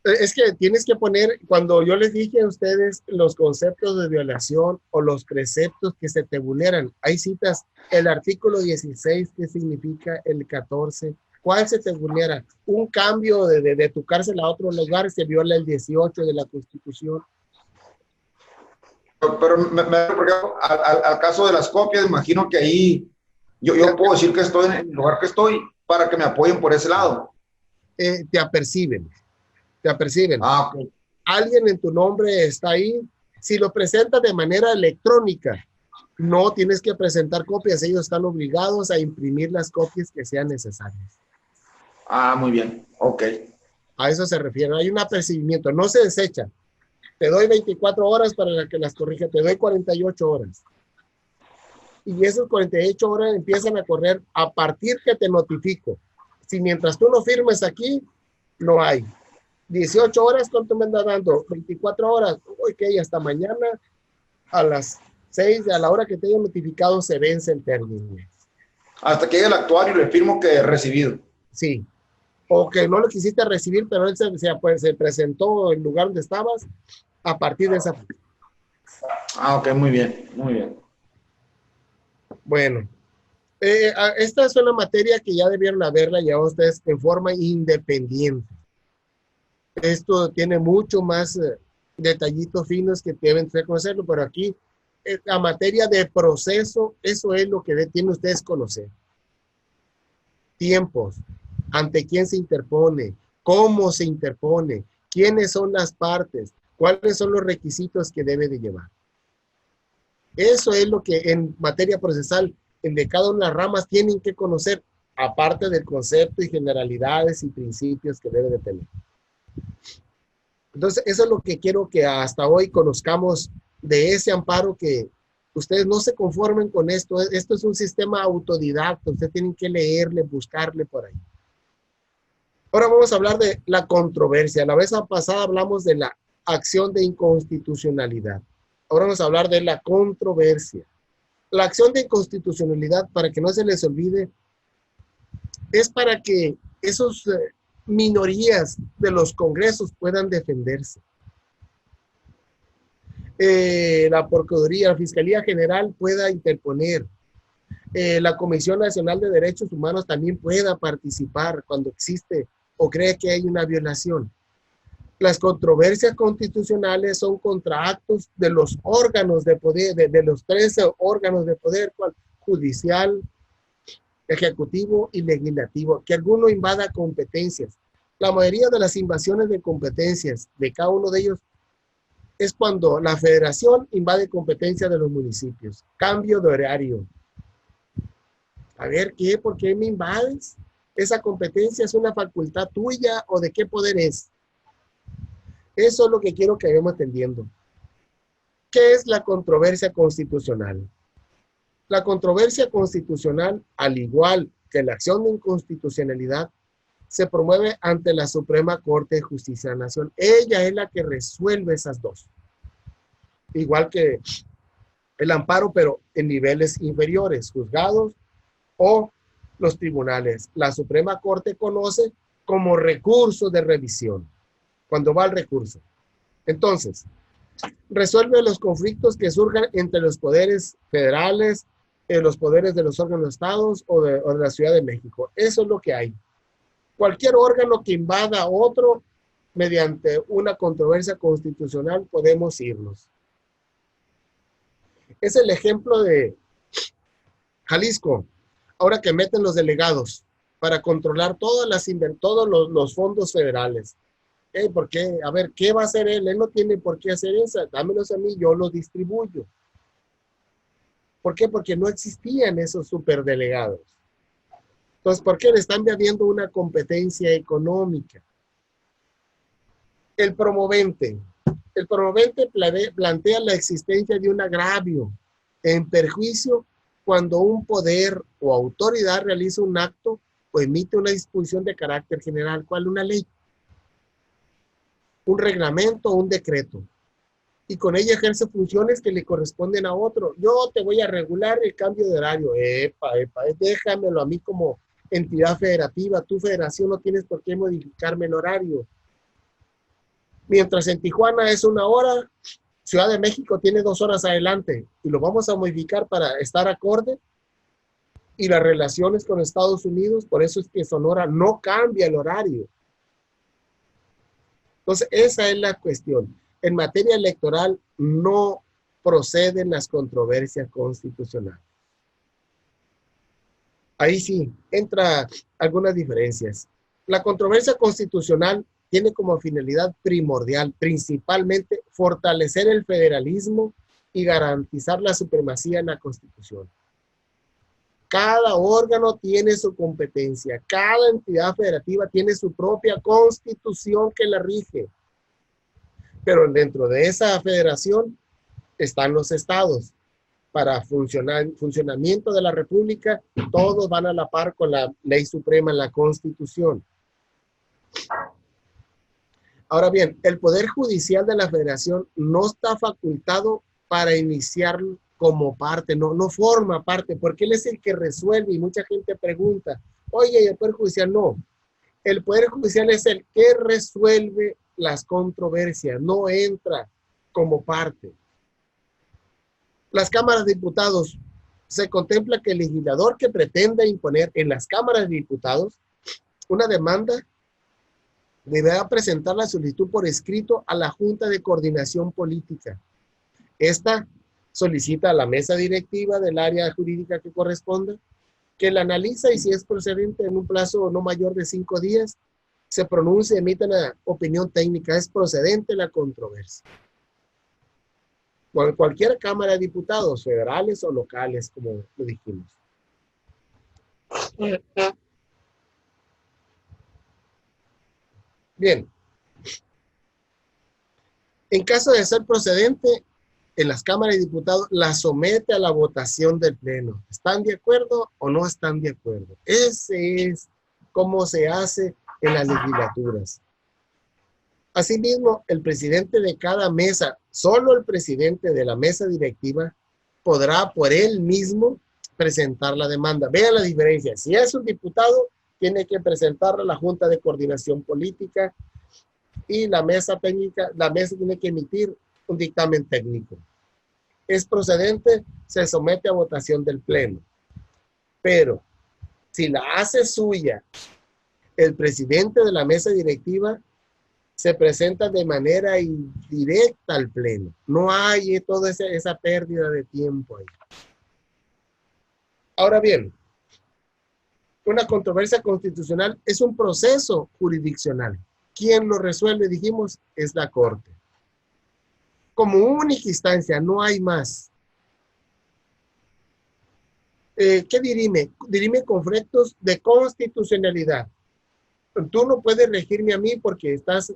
Es que tienes que poner, cuando yo les dije a ustedes los conceptos de violación o los preceptos que se te vulneran, hay citas, el artículo 16, ¿qué significa? El 14, ¿cuál se te vulnera? Un cambio de tu cárcel a otro lugar, se viola el 18 de la Constitución. Pero porque al caso de las copias, imagino que ahí yo puedo decir que estoy en el lugar que estoy para que me apoyen por ese lado. Te aperciben. Okay. Alguien en tu nombre está ahí. Si lo presentas de manera electrónica, no tienes que presentar copias. Ellos están obligados a imprimir las copias que sean necesarias. Muy bien. Ok. A eso se refiere. Hay un apercibimiento. No se desecha. Te doy 24 horas para que las corrija. Te doy 48 horas. Y esas 48 horas empiezan a correr a partir que te notifico. Si mientras tú no firmes aquí, no hay. 18 horas, ¿cuánto me anda dando? 24 horas. Ok, hasta mañana a las 6, a la hora que te haya notificado, se vence el término. Hasta que llegue el actuario y le firmo que he recibido. Sí. O que no lo quisiste recibir, pero él se presentó en el lugar donde estabas a partir de esa fecha. Ok, muy bien, muy bien. Bueno, esta es una materia que ya debieron haberla llevado ustedes en forma independiente. Esto tiene mucho más detallitos finos que deben conocerlo, pero aquí la materia de proceso, eso es lo que tienen ustedes conocer. Tiempos, ante quién se interpone, cómo se interpone, quiénes son las partes, cuáles son los requisitos que debe de llevar. Eso es lo que en materia procesal, de cada una de las ramas tienen que conocer, aparte del concepto y generalidades y principios que debe de tener. Entonces, eso es lo que quiero que hasta hoy conozcamos de ese amparo, que ustedes no se conformen con esto. Esto es un sistema autodidacta. Ustedes tienen que leerle, buscarle por ahí. Ahora vamos a hablar de la controversia. La vez pasada hablamos de la acción de inconstitucionalidad. Ahora vamos a hablar de la controversia. La acción de inconstitucionalidad, para que no se les olvide, es para que esos minorías de los congresos puedan defenderse. La Procuraduría, la Fiscalía General pueda interponer. La Comisión Nacional de Derechos Humanos también pueda participar cuando existe o cree que hay una violación. Las controversias constitucionales son contra actos de los órganos de poder, de los 13 órganos de poder, judicial, ejecutivo y legislativo, que alguno invada competencias. La mayoría de las invasiones de competencias de cada uno de ellos es cuando la federación invade competencias de los municipios. Cambio de horario. A ver, ¿qué? ¿Por qué me invades? ¿Esa competencia es una facultad tuya o de qué poder es? Eso es lo que quiero que vayamos entendiendo. ¿Qué es la controversia constitucional? La controversia constitucional, al igual que la acción de inconstitucionalidad, se promueve ante la Suprema Corte de Justicia de la Nación. Ella es la que resuelve esas dos. Igual que el amparo, pero en niveles inferiores, juzgados o los tribunales. La Suprema Corte conoce como recurso de revisión, cuando va al recurso. Entonces, resuelve los conflictos que surjan entre los poderes federales, los poderes de los órganos de estados o de la Ciudad de México. Eso es lo que hay. Cualquier órgano que invada a otro mediante una controversia constitucional podemos irnos. Es el ejemplo de Jalisco, ahora que meten los delegados para controlar todos los fondos federales. ¿Por qué? A ver, ¿qué va a hacer él? Él no tiene por qué hacer eso. Dámelos a mí, yo los distribuyo. ¿Por qué? Porque no existían esos superdelegados. Entonces, ¿por qué? Le están habiendo una competencia económica. El promovente. El promovente plantea la existencia de un agravio en perjuicio cuando un poder o autoridad realiza un acto o emite una disposición de carácter general. ¿Cuál? Una ley, un reglamento o un decreto. Y con ella ejerce funciones que le corresponden a otro. Yo te voy a regular el cambio de horario. Déjamelo a mí como entidad federativa. Tu federación no tienes por qué modificarme el horario. Mientras en Tijuana es 1 hora, Ciudad de México tiene 2 horas adelante y lo vamos a modificar para estar acorde. Y las relaciones con Estados Unidos, por eso es que Sonora no cambia el horario. Entonces, esa es la cuestión. En materia electoral no proceden las controversias constitucionales. Ahí sí, entra algunas diferencias. La controversia constitucional tiene como finalidad primordial, principalmente, fortalecer el federalismo y garantizar la supremacía en la Constitución. Cada órgano tiene su competencia, cada entidad federativa tiene su propia constitución que la rige. Pero dentro de esa federación están los estados. Para funcionamiento de la República, todos van a la par con la ley suprema, la Constitución. Ahora bien, el Poder Judicial de la Federación no está facultado para iniciar como parte, no forma parte, porque él es el que resuelve y mucha gente pregunta, oye, el Poder Judicial no. El Poder Judicial es el que resuelve las controversias, no entra como parte. Las cámaras de diputados, se contempla que el legislador que pretenda imponer en las cámaras de diputados una demanda deberá presentar la solicitud por escrito a la Junta de Coordinación Política. Esta solicita a la mesa directiva del área jurídica que corresponda, que la analiza y si es procedente en un plazo no mayor de 5 días, se pronuncia y emite una opinión técnica. Es procedente la controversia. Con cualquier cámara de diputados, federales o locales, como lo dijimos. Bien. En caso de ser procedente, en las cámaras de diputados la somete a la votación del pleno. ¿Están de acuerdo o no están de acuerdo? Ese es cómo se hace en las legislaturas. Asimismo, el presidente de cada mesa, solo el presidente de la mesa directiva, podrá por él mismo presentar la demanda. Vean la diferencia. Si es un diputado, tiene que presentarla a la Junta de Coordinación Política y la mesa técnica, la mesa tiene que emitir un dictamen técnico. Es procedente, se somete a votación del pleno. Pero si la hace suya el presidente de la mesa directiva, se presenta de manera indirecta al pleno. No hay toda esa pérdida de tiempo ahí. Ahora bien, una controversia constitucional es un proceso jurisdiccional. ¿Quién lo resuelve? Dijimos, es la Corte. Como única instancia, no hay más. ¿Qué dirime? Dirime conflictos de constitucionalidad. Tú no puedes regirme a mí porque estás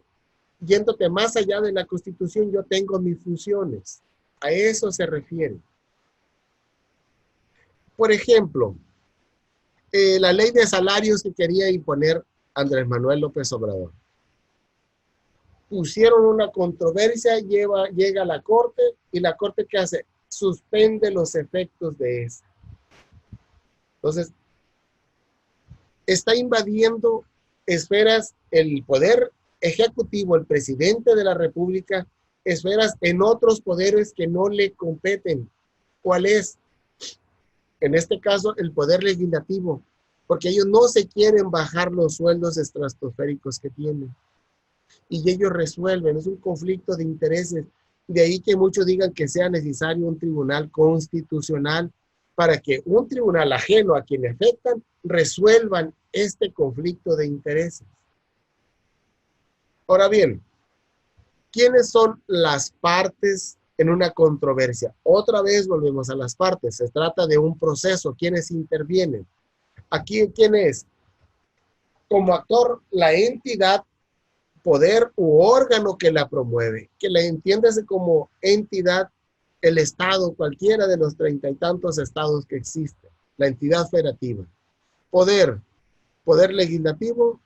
yéndote más allá de la Constitución. Yo tengo mis funciones. A eso se refiere. Por ejemplo, la ley de salarios que quería imponer Andrés Manuel López Obrador. Pusieron una controversia, llega a la Corte y la Corte ¿qué hace? Suspende los efectos de esa. Entonces, está invadiendo esferas, el poder ejecutivo, el presidente de la República, esferas en otros poderes que no le competen. ¿Cuál es? En este caso, el poder legislativo, porque ellos no se quieren bajar los sueldos estratosféricos que tienen. Y ellos resuelven, es un conflicto de intereses. De ahí que muchos digan que sea necesario un tribunal constitucional para que un tribunal ajeno a quien afectan resuelvan este conflicto de intereses. Ahora bien, ¿quiénes son las partes en una controversia. Otra vez volvemos a las partes. Se trata de un proceso. ¿Quiénes intervienen? Aquí, ¿quién es? Como actor, la entidad, poder u órgano que la promueve, que la entiéndase como entidad, el Estado, cualquiera de los 30 y tantos estados que existen, la entidad federativa. Poder legislativo,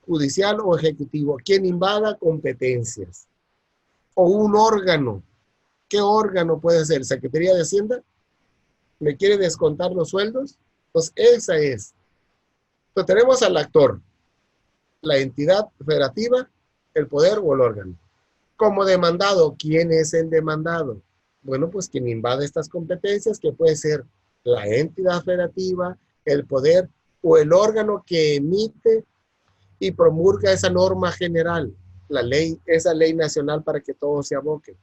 judicial o ejecutivo, quien invada competencias. O un órgano. ¿Qué órgano puede ser? ¿Secretaría de Hacienda? ¿Me quiere descontar los sueldos? Pues esa es. Entonces tenemos al actor, la entidad federativa, el poder o el órgano. Como demandado, ¿quién es el demandado? Bueno, pues quien invade estas competencias, que puede ser la entidad federativa, el poder o el órgano que emite y promulga esa norma general, la ley, esa ley nacional para que todos se aboquen.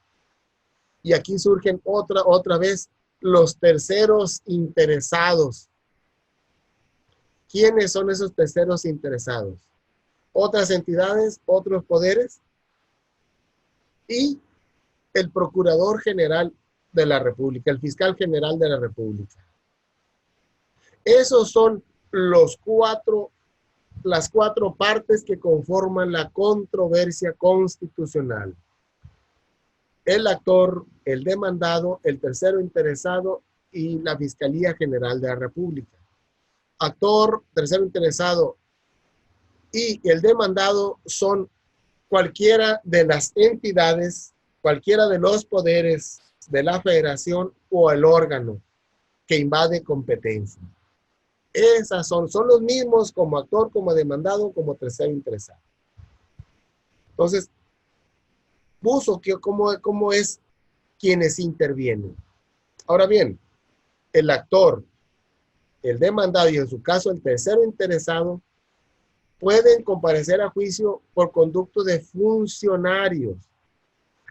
Y aquí surgen otra vez los terceros interesados. ¿Quiénes son esos terceros interesados? Otras entidades, otros poderes y el Procurador General de la República, el Fiscal General de la República. Esos son las cuatro partes que conforman la controversia constitucional. El actor, el demandado, el tercero interesado y la Fiscalía General de la República. Actor, tercero interesado y el demandado son cualquiera de las entidades, cualquiera de los poderes de la federación o el órgano que invade competencia. Esas son los mismos como actor, como demandado, como tercero interesado. Entonces, puso que cómo es quienes intervienen. Ahora bien, el actor, el demandado y en su caso el tercero interesado pueden comparecer a juicio por conducto de funcionarios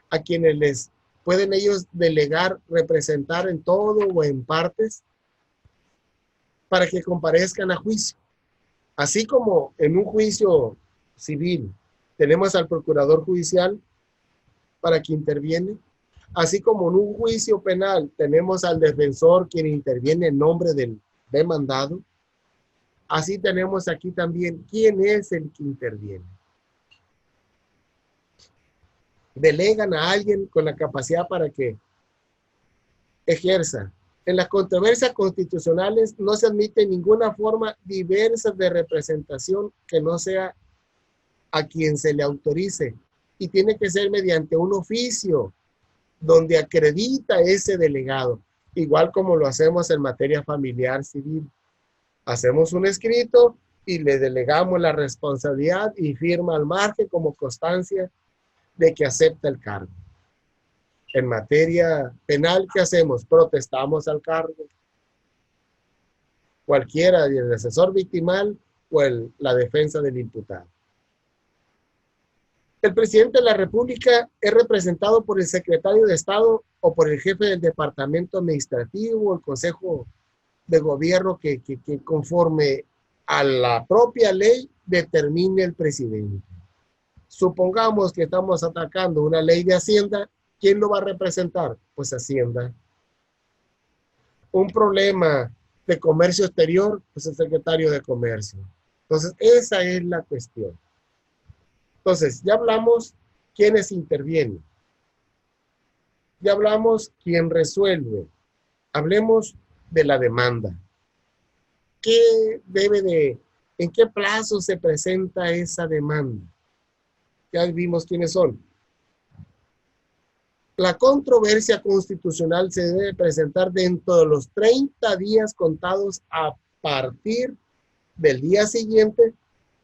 a quienes les pueden ellos delegar, representar en todo o en partes para que comparezcan a juicio. Así como en un juicio civil tenemos al procurador judicial para que interviene, así como en un juicio penal tenemos al defensor quien interviene en nombre del demandado, así tenemos aquí también quién es el que interviene. Delegan a alguien con la capacidad para que ejerza. En las controversias constitucionales no se admite ninguna forma diversa de representación que no sea a quien se le autorice y tiene que ser mediante un oficio donde acredita ese delegado, igual como lo hacemos en materia familiar civil. Hacemos un escrito y le delegamos la responsabilidad y firma al margen como constancia de que acepta el cargo. En materia penal, ¿qué hacemos? Protestamos al cargo. Cualquiera, el asesor victimal o la defensa del imputado. El presidente de la República es representado por el secretario de Estado o por el jefe del departamento administrativo o el consejo de gobierno que conforme a la propia ley determine el presidente. Supongamos que estamos atacando una ley de Hacienda, ¿quién lo va a representar? Pues Hacienda. Un problema de comercio exterior, pues el secretario de Comercio. Entonces, esa es la cuestión. Entonces, ya hablamos quiénes intervienen. Ya hablamos quién resuelve. Hablemos de la demanda. ¿En qué plazo se presenta esa demanda? Ya vimos quiénes son. La controversia constitucional se debe presentar dentro de los 30 días contados a partir del día siguiente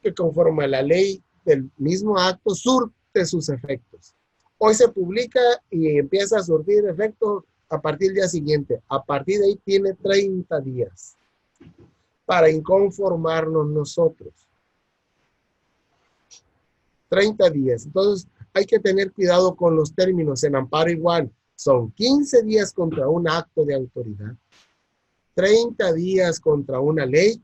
que conforme a la ley del mismo acto surte sus efectos. Hoy se publica y empieza a surtir efectos a partir del día siguiente. A partir de ahí tiene 30 días para inconformarnos nosotros. 30 días. Entonces, hay que tener cuidado con los términos. En amparo igual, son 15 días contra un acto de autoridad, 30 días contra una ley,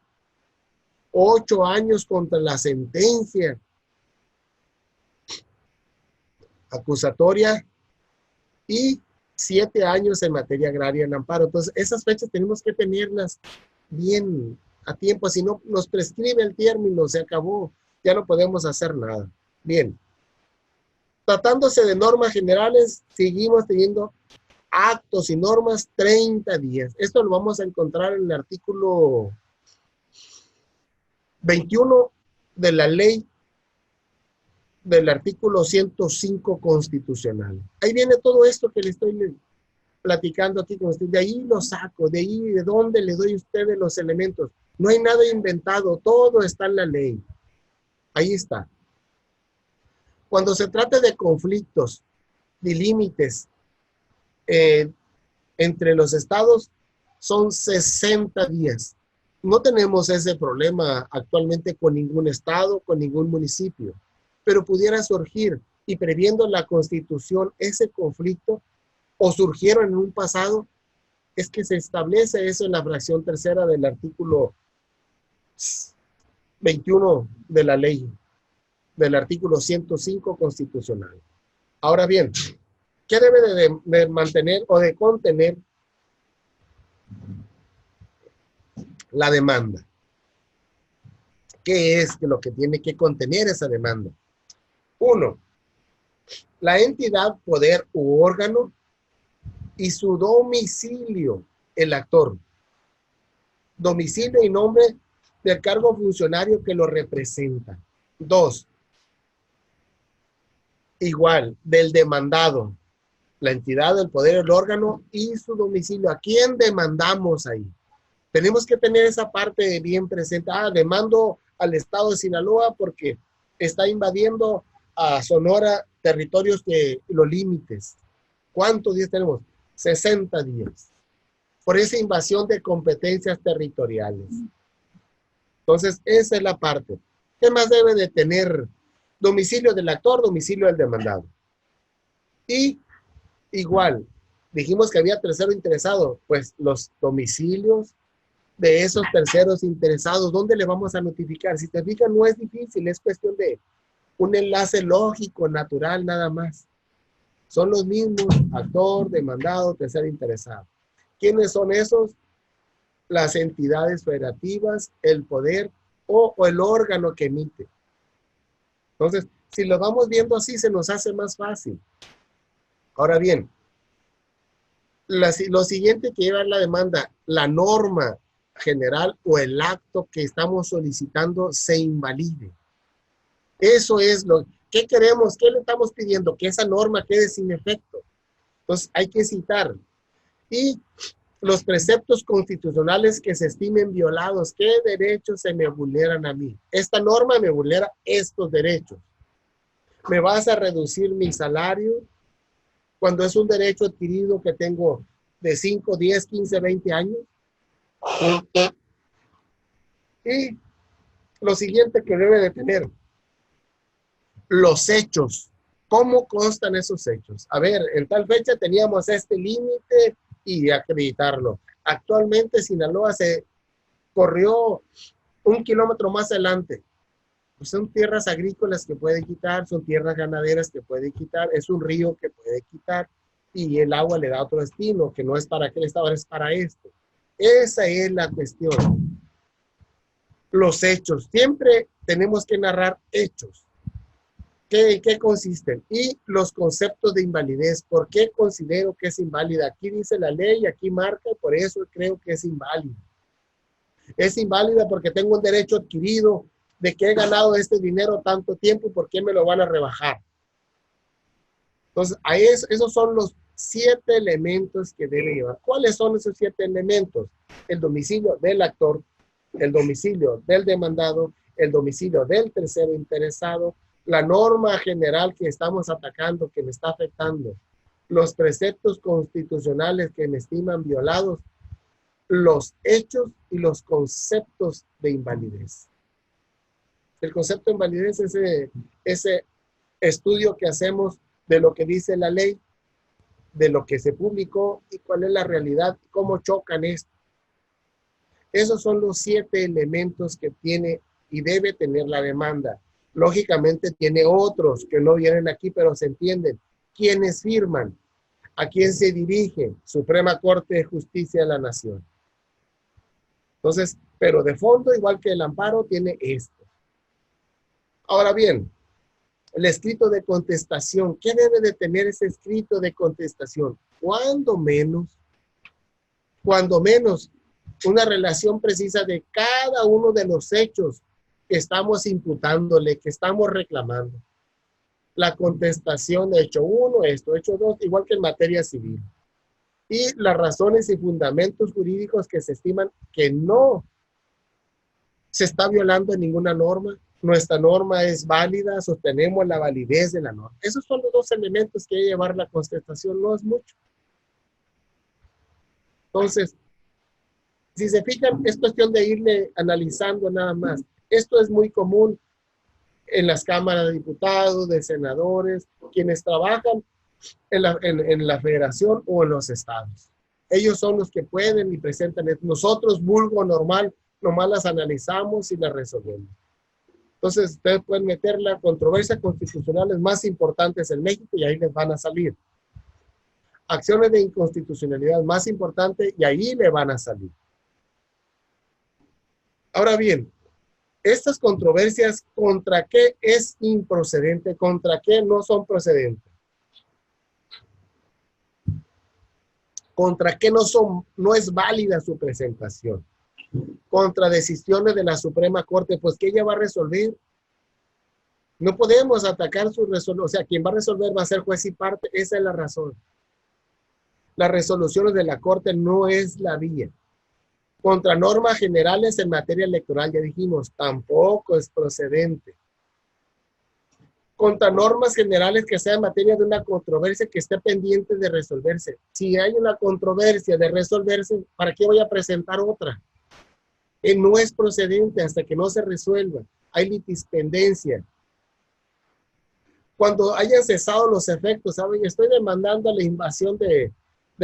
8 años contra la sentencia acusatoria y 7 años en materia agraria en amparo. Entonces, esas fechas tenemos que tenerlas bien a tiempo, si no nos prescribe el término, se acabó, ya no podemos hacer nada. Bien. Tratándose de normas generales, seguimos teniendo actos y normas 30 días. Esto lo vamos a encontrar en el artículo 21 de la ley del artículo 105 constitucional. Ahí viene todo esto que le estoy platicando aquí con usted. De ahí lo saco, de ahí de dónde le doy a ustedes los elementos. No hay nada inventado, todo está en la ley. Ahí está. Cuando se trata de conflictos, de límites entre los estados, son 60 días. No tenemos ese problema actualmente con ningún estado, con ningún municipio, pero pudiera surgir, y previendo la Constitución ese conflicto, o surgieron en un pasado, es que se establece eso en la fracción tercera del artículo 21 de la ley, del artículo 105 constitucional. Ahora bien, ¿qué debe de mantener o de contener la demanda? ¿Qué es lo que tiene que contener esa demanda? 1. La entidad, poder u órgano y su domicilio, el actor. Domicilio y nombre del cargo funcionario que lo representa. 2. Igual, del demandado, la entidad, el poder, el órgano y su domicilio. ¿A quién demandamos ahí? Tenemos que tener esa parte bien presente. Demando al estado de Sinaloa porque está invadiendo a Sonora territorios de los límites. ¿Cuántos días tenemos? 60 días. Por esa invasión de competencias territoriales. Entonces, esa es la parte. ¿Qué más debe de tener? Domicilio del actor, domicilio del demandado. Y igual, dijimos que había tercero interesado, pues los domicilios de esos terceros interesados, ¿dónde le vamos a notificar? Si te fijas, no es difícil, es cuestión de un enlace lógico, natural, nada más. Son los mismos, actor, demandado, tercero interesado. ¿Quiénes son esos? Las entidades federativas, el poder o el órgano que emite. Entonces, si lo vamos viendo así, se nos hace más fácil. Ahora bien, lo siguiente que lleva la demanda, la norma general o el acto que estamos solicitando se invalide. Eso es lo que queremos, ¿qué le estamos pidiendo? Que esa norma quede sin efecto. Entonces, hay que citar. Y los preceptos constitucionales que se estimen violados, ¿qué derechos se me vulneran a mí? Esta norma me vulnera estos derechos. ¿Me vas a reducir mi salario cuando es un derecho adquirido que tengo de 5, 10, 15, 20 años? Y lo siguiente que debe de tener, los hechos. ¿Cómo constan esos hechos? A ver, en tal fecha teníamos este límite y acreditarlo. Actualmente Sinaloa se corrió 1 kilómetro más adelante. Pues son tierras agrícolas que puede quitar, son tierras ganaderas que puede quitar, es un río que puede quitar y el agua le da otro destino, que no es para aquel estado, es para esto. Esa es la cuestión. Los hechos. Siempre tenemos que narrar hechos. ¿Qué consisten? Y los conceptos de invalidez. ¿Por qué considero que es inválida? Aquí dice la ley, aquí marca, y por eso creo que es inválida. Es inválida porque tengo un derecho adquirido de que he ganado este dinero tanto tiempo, ¿por qué me lo van a rebajar? Entonces, esos son los 7 elementos que debe llevar. ¿Cuáles son esos 7 elementos? El domicilio del actor, el domicilio del demandado, el domicilio del tercero interesado, la norma general que estamos atacando, que me está afectando, los preceptos constitucionales que me estiman violados, los hechos y los conceptos de invalidez. El concepto de invalidez es ese estudio que hacemos de lo que dice la ley, de lo que se publicó y cuál es la realidad, cómo chocan esto. Esos son los 7 elementos que tiene y debe tener la demanda. Lógicamente tiene otros que no vienen aquí, pero se entienden. ¿Quiénes firman? ¿A quién se dirige? Suprema Corte de Justicia de la Nación. Entonces, pero de fondo, igual que el amparo, tiene esto. Ahora bien, el escrito de contestación. ¿Qué debe de tener ese escrito de contestación? Cuando menos, una relación precisa de cada uno de los hechos que estamos imputándole, que estamos reclamando. La contestación de hecho 1, esto, hecho 2, igual que en materia civil. Y las razones y fundamentos jurídicos que se estiman que no se está violando ninguna norma. Nuestra norma es válida, sostenemos la validez de la norma. Esos son los dos elementos que debe llevar la contestación, no es mucho. Entonces, si se fijan, es cuestión de irle analizando nada más. Esto es muy común en las cámaras de diputados, de senadores, quienes trabajan en la federación o en los estados. Ellos son los que pueden y presentan. Nosotros, vulgo normal, nomás las analizamos y las resolvemos. Entonces, ustedes pueden meter la controversia constitucionales más importantes en México y ahí les van a salir. Acciones de inconstitucionalidad más importantes y ahí le van a salir. Ahora bien, estas controversias, ¿contra qué es improcedente? ¿Contra qué no son procedentes? ¿Contra qué no es válida su presentación? Contra decisiones de la Suprema Corte, pues ¿qué ella va a resolver? No podemos atacar su resolución, o sea, quien va a resolver va a ser juez y parte, esa es la razón. Las resoluciones de la Corte no es la vía. Contra normas generales en materia electoral, ya dijimos, tampoco es procedente. Contra normas generales que sea en materia de una controversia que esté pendiente de resolverse. Si hay una controversia de resolverse, ¿para qué voy a presentar otra? No es procedente hasta que no se resuelva. Hay litispendencia. Cuando hayan cesado los efectos, ¿saben? Estoy demandando la invasión de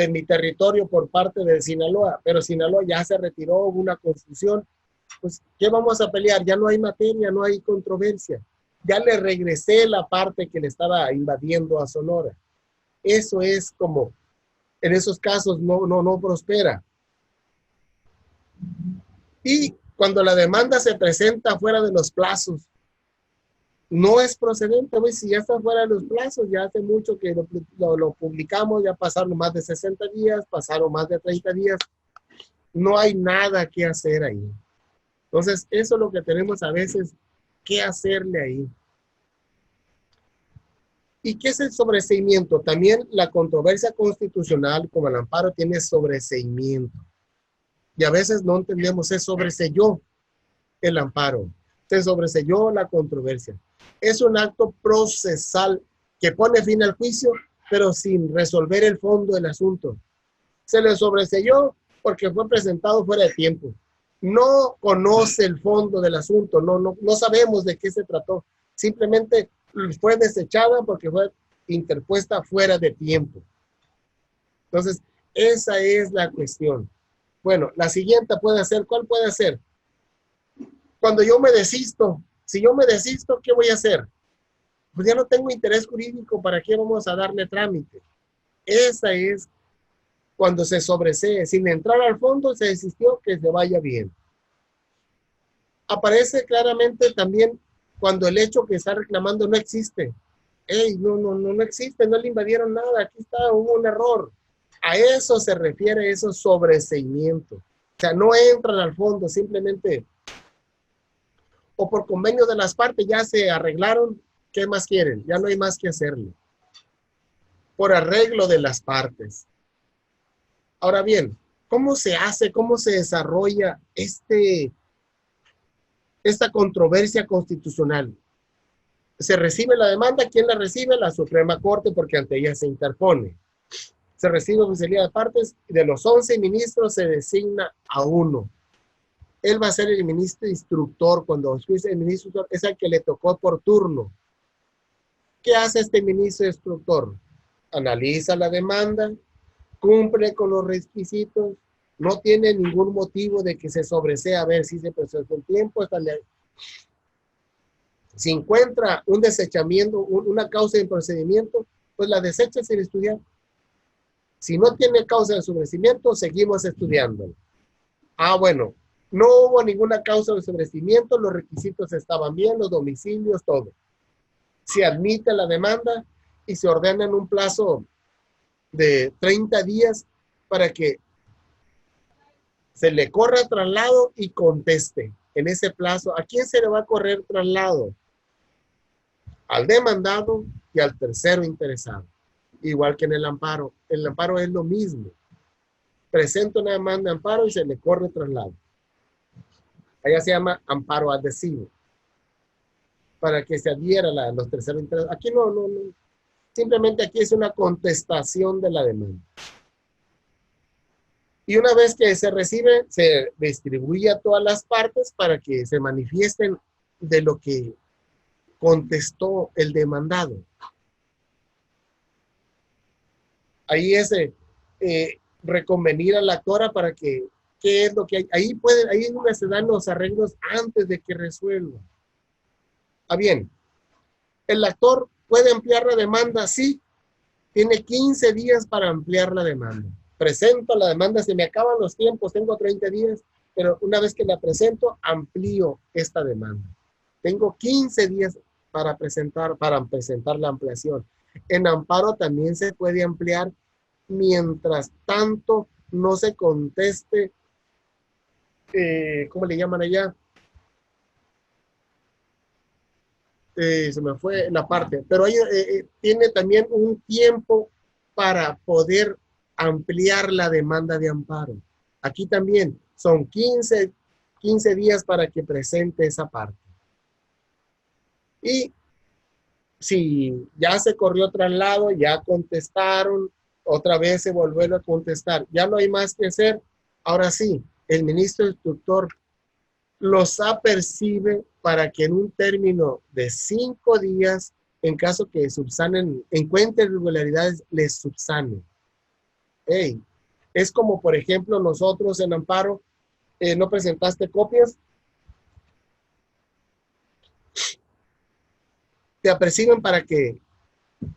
mi territorio por parte de Sinaloa, pero Sinaloa ya se retiró, hubo una confusión. Pues, ¿qué vamos a pelear? Ya no hay materia, no hay controversia. Ya le regresé la parte que le estaba invadiendo a Sonora. Eso es como, en esos casos no prospera. Y cuando la demanda se presenta fuera de los plazos, no es procedente. Pues, si ya está fuera de los plazos, ya hace mucho que lo publicamos, ya pasaron más de 60 días, pasaron más de 30 días, no hay nada que hacer ahí. Entonces, eso es lo que tenemos a veces que hacerle ahí. ¿Y qué es el sobreseimiento? También la controversia constitucional, como el amparo, tiene sobreseimiento. Y a veces no entendemos, se sobreseyó el amparo, se sobreseyó la controversia. Es un acto procesal que pone fin al juicio, pero sin resolver el fondo del asunto. Se le sobreseyó porque fue presentado fuera de tiempo. No conoce el fondo del asunto, no sabemos de qué se trató. Simplemente fue desechada porque fue interpuesta fuera de tiempo. Entonces, esa es la cuestión. Bueno, la siguiente puede ser, ¿cuál puede ser? Cuando yo me desisto, si yo me desisto, ¿qué voy a hacer? Pues ya no tengo interés jurídico, ¿para qué vamos a darle trámite? Esa es cuando se sobresee, sin entrar al fondo, se desistió, que se vaya bien. Aparece claramente también cuando el hecho que está reclamando no existe. No existe, no le invadieron nada, aquí está, hubo un error. A eso se refiere, eso sobreseimiento. O sea, no entran al fondo, simplemente, o por convenio de las partes ya se arreglaron, ¿qué más quieren? Ya no hay más que hacerle. Por arreglo de las partes. Ahora bien, ¿cómo se hace, cómo se desarrolla esta controversia constitucional? Se recibe la demanda, ¿quién la recibe? La Suprema Corte, porque ante ella se interpone. Se recibe oficialía de partes y de los 11 ministros se designa a uno. Él va a ser el ministro instructor. Cuando es el ministro instructor, es el que le tocó por turno. ¿Qué hace este ministro instructor? Analiza la demanda, cumple con los requisitos, no tiene ningún motivo de que se sobresea a ver si se procesó el tiempo. Si encuentra un desechamiento, una causa de procedimiento, pues la desecha sin estudiar. Si no tiene causa de sobreseimiento, seguimos estudiándolo. Ah, bueno, no hubo ninguna causa de sobreseimiento, los requisitos estaban bien, los domicilios, todo. Se admite la demanda y se ordena en un plazo de 30 días para que se le corra traslado y conteste en ese plazo. ¿A quién se le va a correr traslado? Al demandado y al tercero interesado. Igual que en el amparo. El amparo es lo mismo. Presenta una demanda de amparo y se le corre traslado. Allá se llama amparo adhesivo. Para que se adhiera a los terceros interesados. Aquí no. Simplemente aquí es una contestación de la demanda. Y una vez que se recibe, se distribuye a todas las partes para que se manifiesten de lo que contestó el demandado. Ahí es reconvenir a la actora para que, ¿qué es lo que hay? Ahí es donde se dan los arreglos antes de que resuelva. Ah, bien. ¿El actor puede ampliar la demanda? Sí. Tiene 15 días para ampliar la demanda. Presento la demanda, se me acaban los tiempos, tengo 30 días, pero una vez que la presento, amplío esta demanda. Tengo 15 días para presentar la ampliación. En amparo también se puede ampliar mientras tanto no se conteste, ¿cómo le llaman allá? Se me fue la parte, pero ahí tiene también un tiempo para poder ampliar la demanda de amparo. Aquí también son 15 días para que presente esa parte. Y si ya se corrió traslado, ya contestaron, otra vez se volvió a contestar, ya no hay más que hacer. Ahora sí, el ministro instructor los apercibe para que en un término de 5 días, en caso que subsanen, encuentren irregularidades, les subsanen. Hey, es como, por ejemplo, nosotros en amparo, ¿no presentaste copias? Te aperciben para que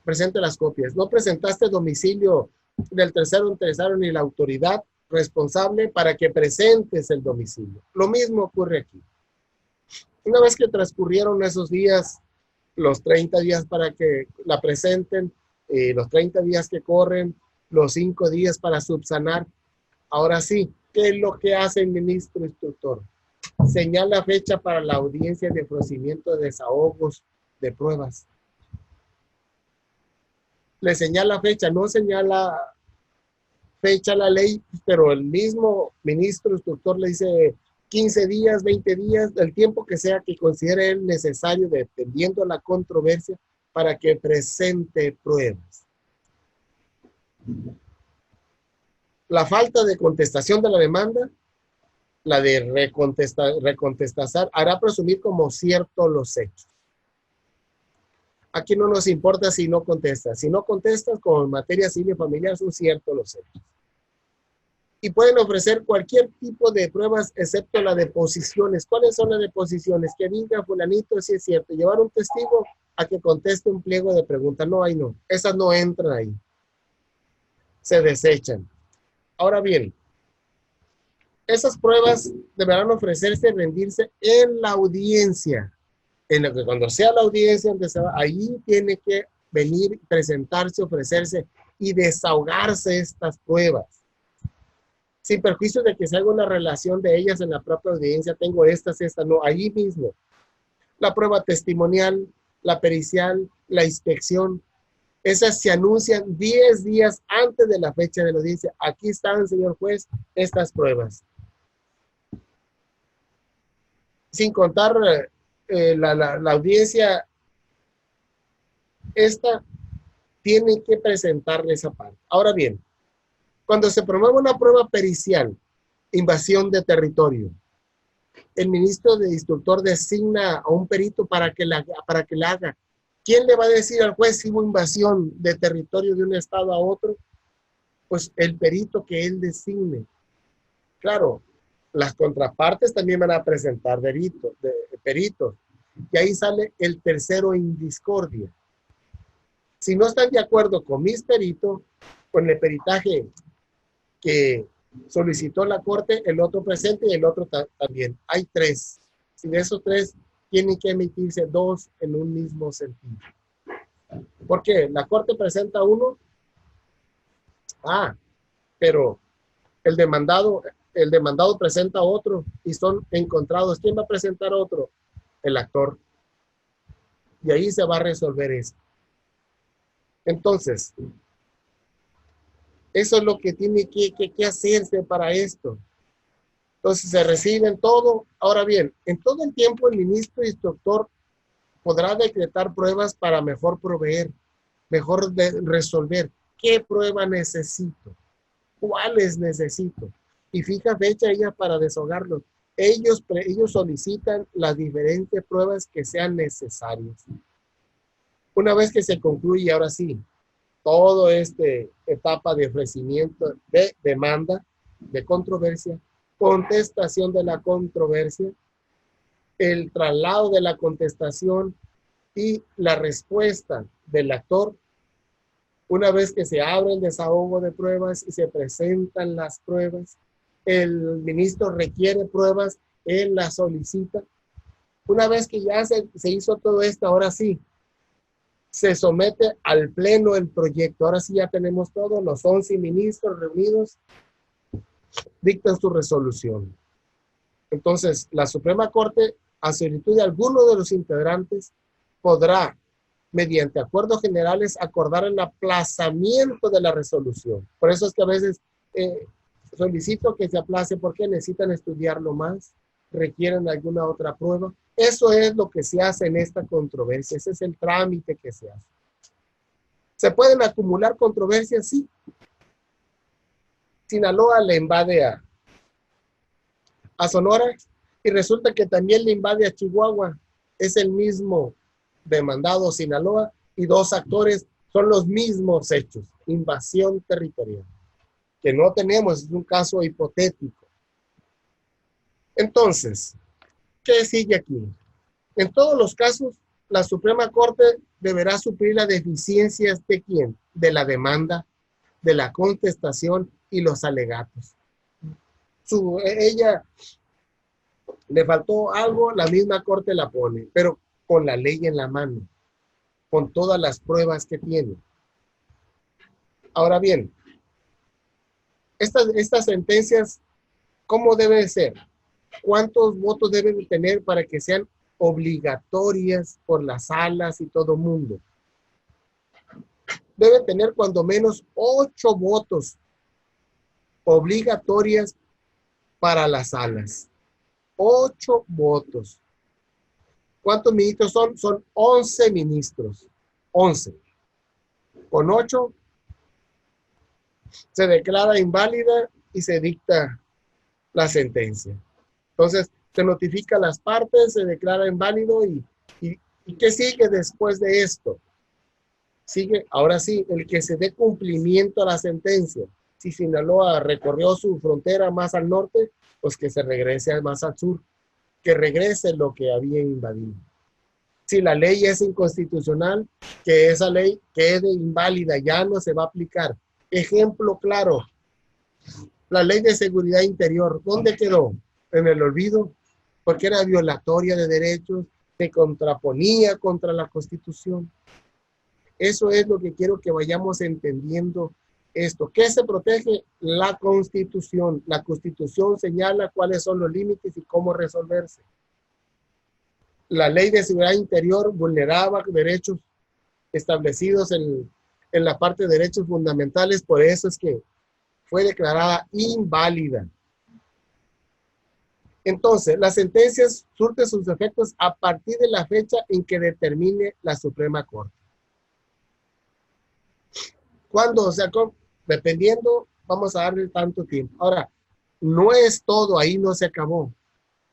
presente las copias. No presentaste domicilio del tercero interesado ni la autoridad responsable para que presentes el domicilio. Lo mismo ocurre aquí. Una vez que transcurrieron esos días, los 30 días para que la presenten, los 30 días que corren, los 5 días para subsanar. Ahora sí, ¿qué es lo que hace el ministro instructor? Señala fecha para la audiencia de procedimiento de desahogos de pruebas. Le señala fecha, no señala fecha la ley, pero el mismo ministro instructor le dice 15 días, 20 días, el tiempo que sea que considere él necesario, dependiendo de la controversia, para que presente pruebas. La falta de contestación de la demanda, la de recontestar, hará presumir como cierto los hechos. Aquí no nos importa si no contestas. Si no contestas, como en materia civil y familiar, son ciertos los hechos. Y pueden ofrecer cualquier tipo de pruebas, excepto las deposiciones. ¿Cuáles son las deposiciones? Que diga fulanito si es cierto. Llevar un testigo a que conteste un pliego de preguntas. No, ahí no. Esas no entran ahí. Se desechan. Ahora bien, esas pruebas deberán ofrecerse y rendirse en la audiencia. En lo que cuando sea la audiencia, ahí tiene que venir, presentarse, ofrecerse y desahogarse estas pruebas. Sin perjuicio de que se haga una relación de ellas en la propia audiencia, tengo estas, no, ahí mismo. La prueba testimonial, la pericial, la inspección, esas se anuncian 10 días antes de la fecha de la audiencia. Aquí están, señor juez, estas pruebas. Sin contar la audiencia, esta tiene que presentarle esa parte. Ahora bien, cuando se promueve una prueba pericial, invasión de territorio, el ministro de instructor designa a un perito para que la haga. ¿Quién le va a decir al juez si hubo invasión de territorio de un estado a otro? Pues el perito que él designe. Claro, las contrapartes también van a presentar peritos. Y ahí sale el tercero en discordia. Si no están de acuerdo con mis peritos, con el peritaje que solicitó la corte, el otro presente y el otro también. Hay 3. Y de esos 3 tienen que emitirse 2 en un mismo sentido. ¿Por qué? La corte presenta uno. Pero el demandado presenta otro y son encontrados. ¿Quién va a presentar otro? El actor. Y ahí se va a resolver eso. Entonces, eso es lo que tiene que hacerse para esto. Entonces, se reciben todo. Ahora bien, en todo el tiempo el ministro instructor podrá decretar pruebas para mejor proveer, mejor resolver. ¿Qué prueba necesito? ¿Cuáles necesito? Y fija fecha ella para deshogarlos. Ellos solicitan las diferentes pruebas que sean necesarias. Una vez que se concluye, ahora sí, toda esta etapa de ofrecimiento de demanda, de controversia, contestación de la controversia, el traslado de la contestación y la respuesta del actor. Una vez que se abre el desahogo de pruebas y se presentan las pruebas, el ministro requiere pruebas, él las solicita. Una vez que ya se hizo todo esto, ahora sí, se somete al pleno el proyecto. Ahora sí ya tenemos todo, los 11 ministros reunidos dictan su resolución. Entonces, la Suprema Corte, a solicitud de alguno de los integrantes, podrá, mediante acuerdos generales, acordar el aplazamiento de la resolución. Por eso es que a veces solicito que se aplace porque necesitan estudiarlo más, requieren alguna otra prueba. Eso es lo que se hace en esta controversia. Ese es el trámite que se hace. ¿Se pueden acumular controversias? Sí. Sinaloa le invade a Sonora y resulta que también le invade a Chihuahua. Es el mismo demandado Sinaloa y 2 actores, son los mismos hechos. Invasión territorial. Que no tenemos, es un caso hipotético. Entonces, ¿qué sigue aquí? En todos los casos, la Suprema Corte deberá suplir las deficiencias de ¿quién? De la demanda, de la contestación y los alegatos. Ella le faltó algo, la misma Corte la pone, pero con la ley en la mano, con todas las pruebas que tiene. Ahora bien, estas sentencias, ¿cómo deben ser? ¿Cuántos votos deben tener para que sean obligatorias por las salas y todo mundo? Debe tener cuando menos 8 votos obligatorias para las salas. 8 votos. ¿Cuántos ministros son? Son 11 ministros. 11. Con 8 se declara inválida y se dicta la sentencia. Entonces, se notifica a las partes, se declara inválido y ¿qué sigue después de esto? Sigue, ahora sí, el que se dé cumplimiento a la sentencia. Si Sinaloa recorrió su frontera más al norte, pues que se regrese más al sur, que regrese lo que había invadido. Si la ley es inconstitucional, que esa ley quede inválida, ya no se va a aplicar. Ejemplo claro, la ley de seguridad interior, ¿dónde quedó? En el olvido, porque era violatoria de derechos, se contraponía contra la Constitución. Eso es lo que quiero que vayamos entendiendo esto. ¿Qué se protege? La Constitución. La Constitución señala cuáles son los límites y cómo resolverse. La ley de seguridad interior vulneraba derechos establecidos en la parte de derechos fundamentales, por eso es que fue declarada inválida. Entonces, las sentencias surten sus efectos a partir de la fecha en que determine la Suprema Corte. ¿Cuándo? O sea, dependiendo, vamos a darle tanto tiempo. Ahora, no es todo, ahí no se acabó.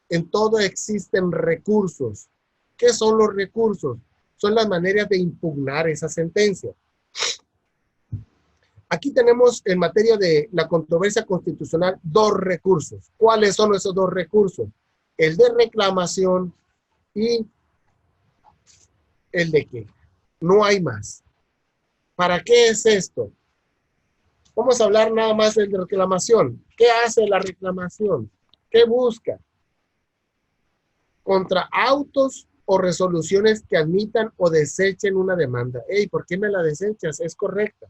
En todo existen recursos. ¿Qué son los recursos? Son las maneras de impugnar esa sentencia. Aquí tenemos en materia de la controversia constitucional 2 recursos. ¿Cuáles son esos 2 recursos? El de reclamación y el de queja. No hay más. ¿Para qué es esto? Vamos a hablar nada más de reclamación. ¿Qué hace la reclamación? ¿Qué busca? Contra autos o resoluciones que admitan o desechen una demanda. Hey, ¿por qué me la desechas? Es correcta.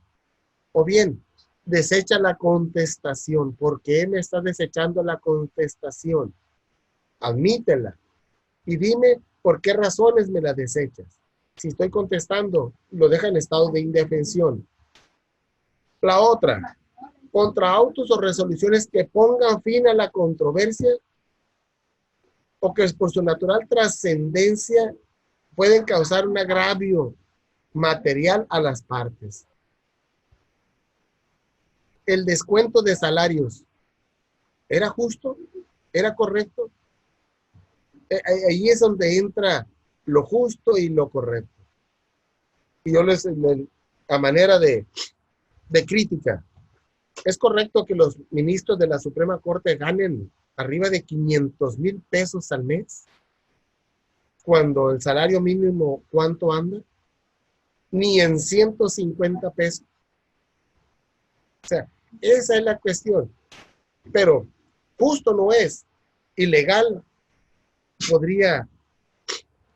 O bien, desecha la contestación. ¿Por qué me estás desechando la contestación? Admítela. Y dime por qué razones me la desechas. Si estoy contestando, lo deja en estado de indefensión. La otra, contra autos o resoluciones que pongan fin a la controversia o que por su natural trascendencia pueden causar un agravio material a las partes. El descuento de salarios, ¿era justo? ¿Era correcto? Ahí es donde entra lo justo y lo correcto. Y yo a manera de crítica, ¿es correcto que los ministros de la Suprema Corte ganen arriba de 500,000 pesos al mes? Cuando el salario mínimo, ¿cuánto anda? Ni en 150 pesos. O sea, esa es la cuestión. Pero justo no es. Ilegal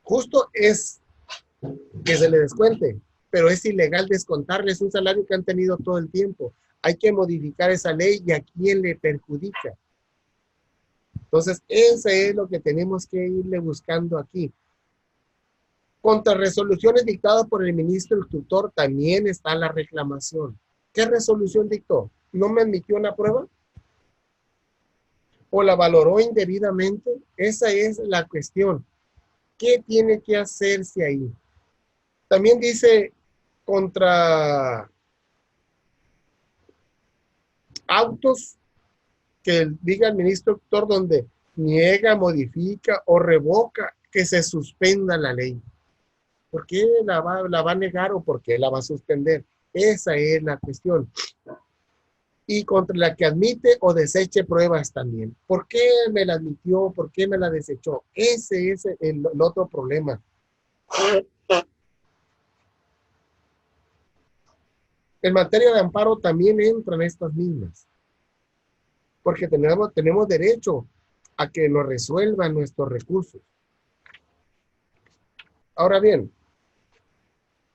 justo es que se le descuente, pero es ilegal descontarles un salario que han tenido todo el tiempo. Hay que modificar esa ley y a quién le perjudica. Entonces, eso es lo que tenemos que irle buscando aquí. Contra resoluciones dictadas por el ministro instructor también está la reclamación. ¿Qué resolución dictó? ¿No me admitió una prueba? ¿O la valoró indebidamente? Esa es la cuestión. ¿Qué tiene que hacerse ahí? También dice contra autos que diga el ministro instructor donde niega, modifica o revoca que se suspenda la ley. ¿Por qué la va a negar o por qué la va a suspender? Esa es la cuestión. Y contra la que admite o deseche pruebas también. ¿Por qué me la admitió? ¿Por qué me la desechó? Ese es el otro problema. En materia de amparo también entran estas mismas. Porque tenemos derecho a que nos resuelvan nuestros recursos. Ahora bien,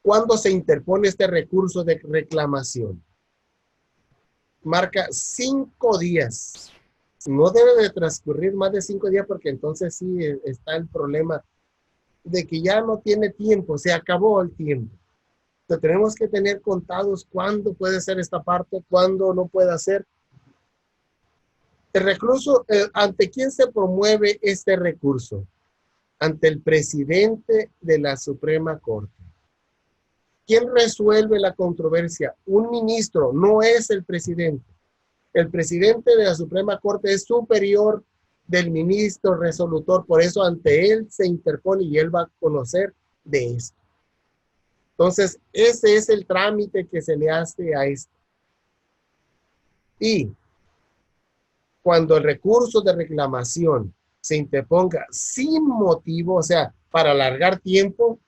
¿cuándo se interpone este recurso de reclamación? Marca 5 días. No debe de transcurrir más de 5 días porque entonces sí está el problema de que ya no tiene tiempo, se acabó el tiempo. Entonces tenemos que tener contados cuándo puede ser esta parte, cuándo no puede ser. El recurso, ¿ante quién se promueve este recurso? Ante el presidente de la Suprema Corte. ¿Quién resuelve la controversia? Un ministro, no es el presidente. El presidente de la Suprema Corte es superior del ministro resolutor, por eso ante él se interpone y él va a conocer de esto. Entonces, ese es el trámite que se le hace a esto. Y cuando el recurso de reclamación se interponga sin motivo, o sea, para alargar tiempo,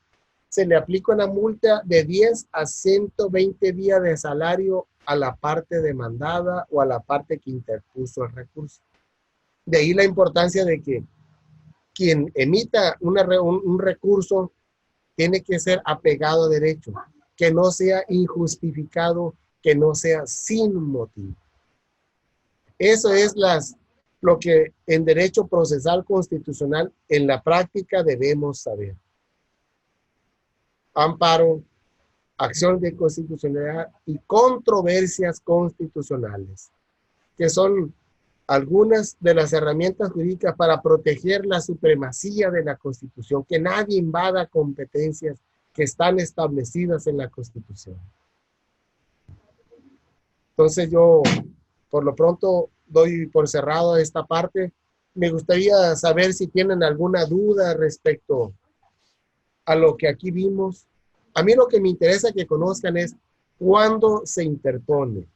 se le aplica una multa de 10 a 120 días de salario a la parte demandada o a la parte que interpuso el recurso. De ahí la importancia de que quien emita un recurso tiene que ser apegado a derecho, que no sea injustificado, que no sea sin motivo. Eso es lo que en derecho procesal constitucional en la práctica debemos saber. Amparo, acción de constitucionalidad y controversias constitucionales, que son algunas de las herramientas jurídicas para proteger la supremacía de la Constitución, que nadie invada competencias que están establecidas en la Constitución. Entonces yo, por lo pronto, doy por cerrado esta parte. Me gustaría saber si tienen alguna duda respecto a lo que aquí vimos. A mí lo que me interesa que conozcan es cuándo se interpone,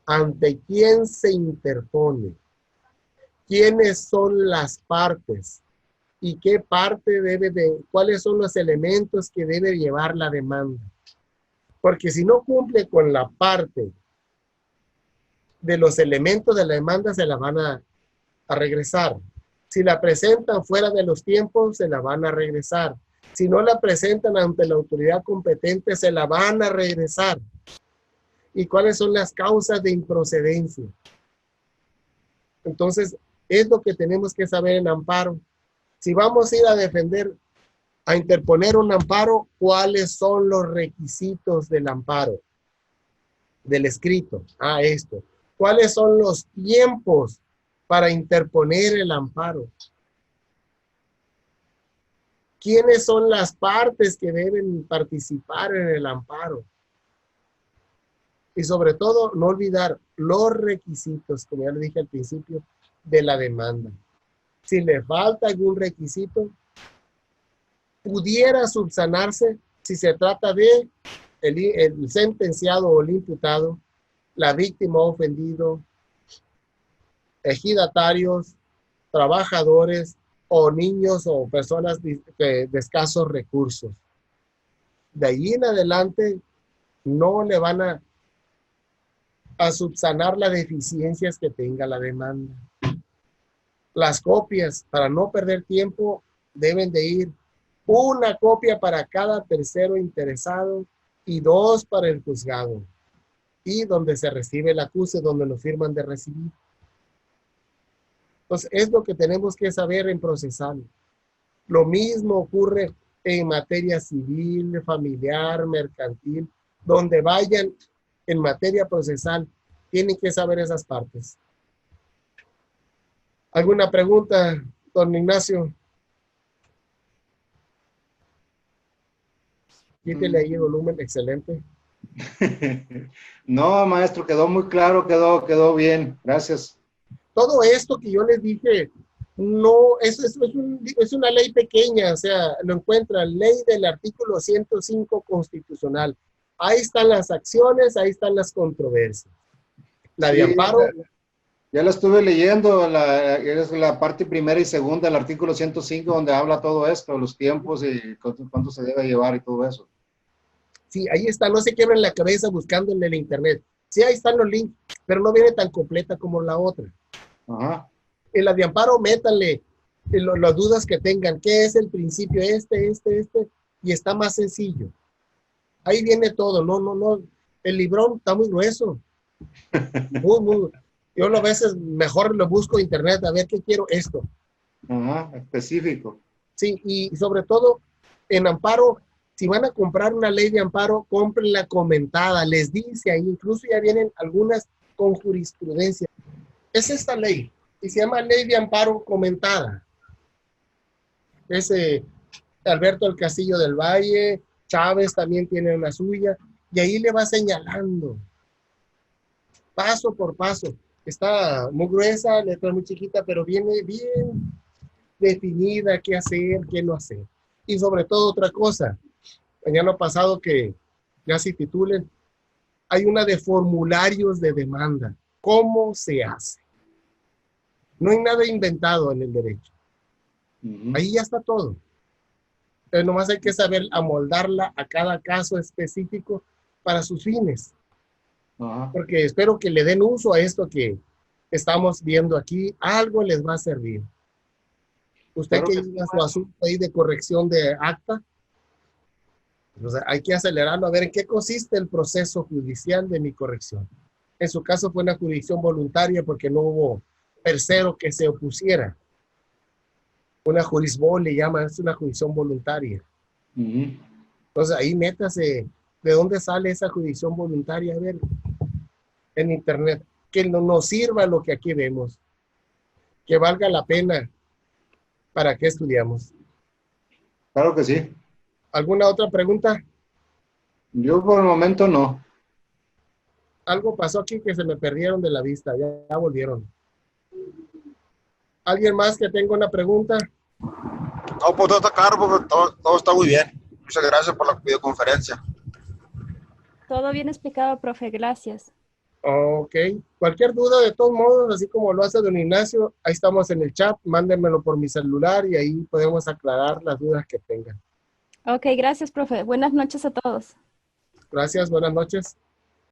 ante quién se interpone, quiénes son las partes y qué parte cuáles son los elementos que debe llevar la demanda. Porque si no cumple con la parte de los elementos de la demanda se la van a regresar. Si la presentan fuera de los tiempos, se la van a regresar. Si no la presentan ante la autoridad competente, se la van a regresar. ¿Y cuáles son las causas de improcedencia? Entonces, es lo que tenemos que saber en amparo. Si vamos a ir a defender, a interponer un amparo, ¿cuáles son los requisitos del amparo? Del escrito. Esto. ¿Cuáles son los tiempos para interponer el amparo? ¿Quiénes son las partes que deben participar en el amparo? Y sobre todo, no olvidar los requisitos, como ya le dije al principio, de la demanda. Si le falta algún requisito, pudiera subsanarse si se trata de el sentenciado o el imputado, la víctima o ofendido, ejidatarios, trabajadores o niños o personas de escasos recursos. De ahí en adelante no le van a subsanar las deficiencias que tenga la demanda. Las copias, para no perder tiempo, deben de ir una copia para cada tercero interesado y 2 para el juzgado. Y donde se recibe el acuse, donde lo firman de recibir. Entonces, es lo que tenemos que saber en procesal. Lo mismo ocurre en materia civil, familiar, mercantil, donde vayan en materia procesal, tienen que saber esas partes. ¿Alguna pregunta, don Ignacio? Quítele ahí el volumen, excelente. No, maestro, quedó muy claro, quedó bien, gracias. Todo esto que yo les dije, no, es una ley pequeña, o sea, lo encuentran, ley del artículo 105 constitucional. Ahí están las acciones, ahí están las controversias. La de amparo. Ya la estuve leyendo, es la parte primera y segunda del artículo 105, donde habla todo esto, los tiempos y cuánto se debe llevar y todo eso. Sí, ahí está, no se quiebren la cabeza buscando en el internet. Sí, ahí están los links, pero no viene tan completa como la otra. Ajá. En la de amparo, métanle las dudas que tengan. ¿Qué es el principio? Y está más sencillo. Ahí viene todo. No. El librón está muy grueso. Yo a veces mejor lo busco en internet a ver qué quiero esto. Ajá, específico. Sí, y sobre todo en amparo, si van a comprar una ley de amparo, cómprenla comentada. Les dice ahí, incluso ya vienen algunas con jurisprudencia. Es esta ley y se llama Ley de Amparo Comentada. Alberto del Castillo del Valle, Chávez también tiene una suya, y ahí le va señalando paso por paso. Está muy gruesa, letra muy chiquita, pero viene bien definida qué hacer, qué no hacer. Y sobre todo otra cosa, mañana pasado que ya se titulen, hay una de formularios de demanda. ¿Cómo se hace? No hay nada inventado en el derecho. Ahí ya está todo. Pero nomás hay que saber amoldarla a cada caso específico para sus fines. Porque espero que le den uso a esto que estamos viendo aquí. Algo les va a servir. Usted claro que lleva su asunto ahí de corrección de acta, pues hay que acelerarlo a ver en qué consiste el proceso judicial de mi corrección. En su caso fue una jurisdicción voluntaria porque no hubo tercero que se opusiera. Una jurisbol le llama, es una jurisdicción voluntaria. Entonces ahí métase de dónde sale esa jurisdicción voluntaria, a ver, en internet, que no nos sirva lo que aquí vemos, que valga la pena para que estudiamos. Claro que sí. ¿Alguna otra pregunta? Yo por el momento no. Algo pasó aquí que se me perdieron de la vista, ya volvieron. ¿Alguien más que tenga una pregunta? No, pues todo está claro, todo está muy bien. Muchas gracias por la videoconferencia. Todo bien explicado, profe, gracias. Ok. Cualquier duda, de todos modos, así como lo hace don Ignacio, ahí estamos en el chat, mándenmelo por mi celular y ahí podemos aclarar las dudas que tengan. Ok, gracias, profe. Buenas noches a todos. Gracias, buenas noches.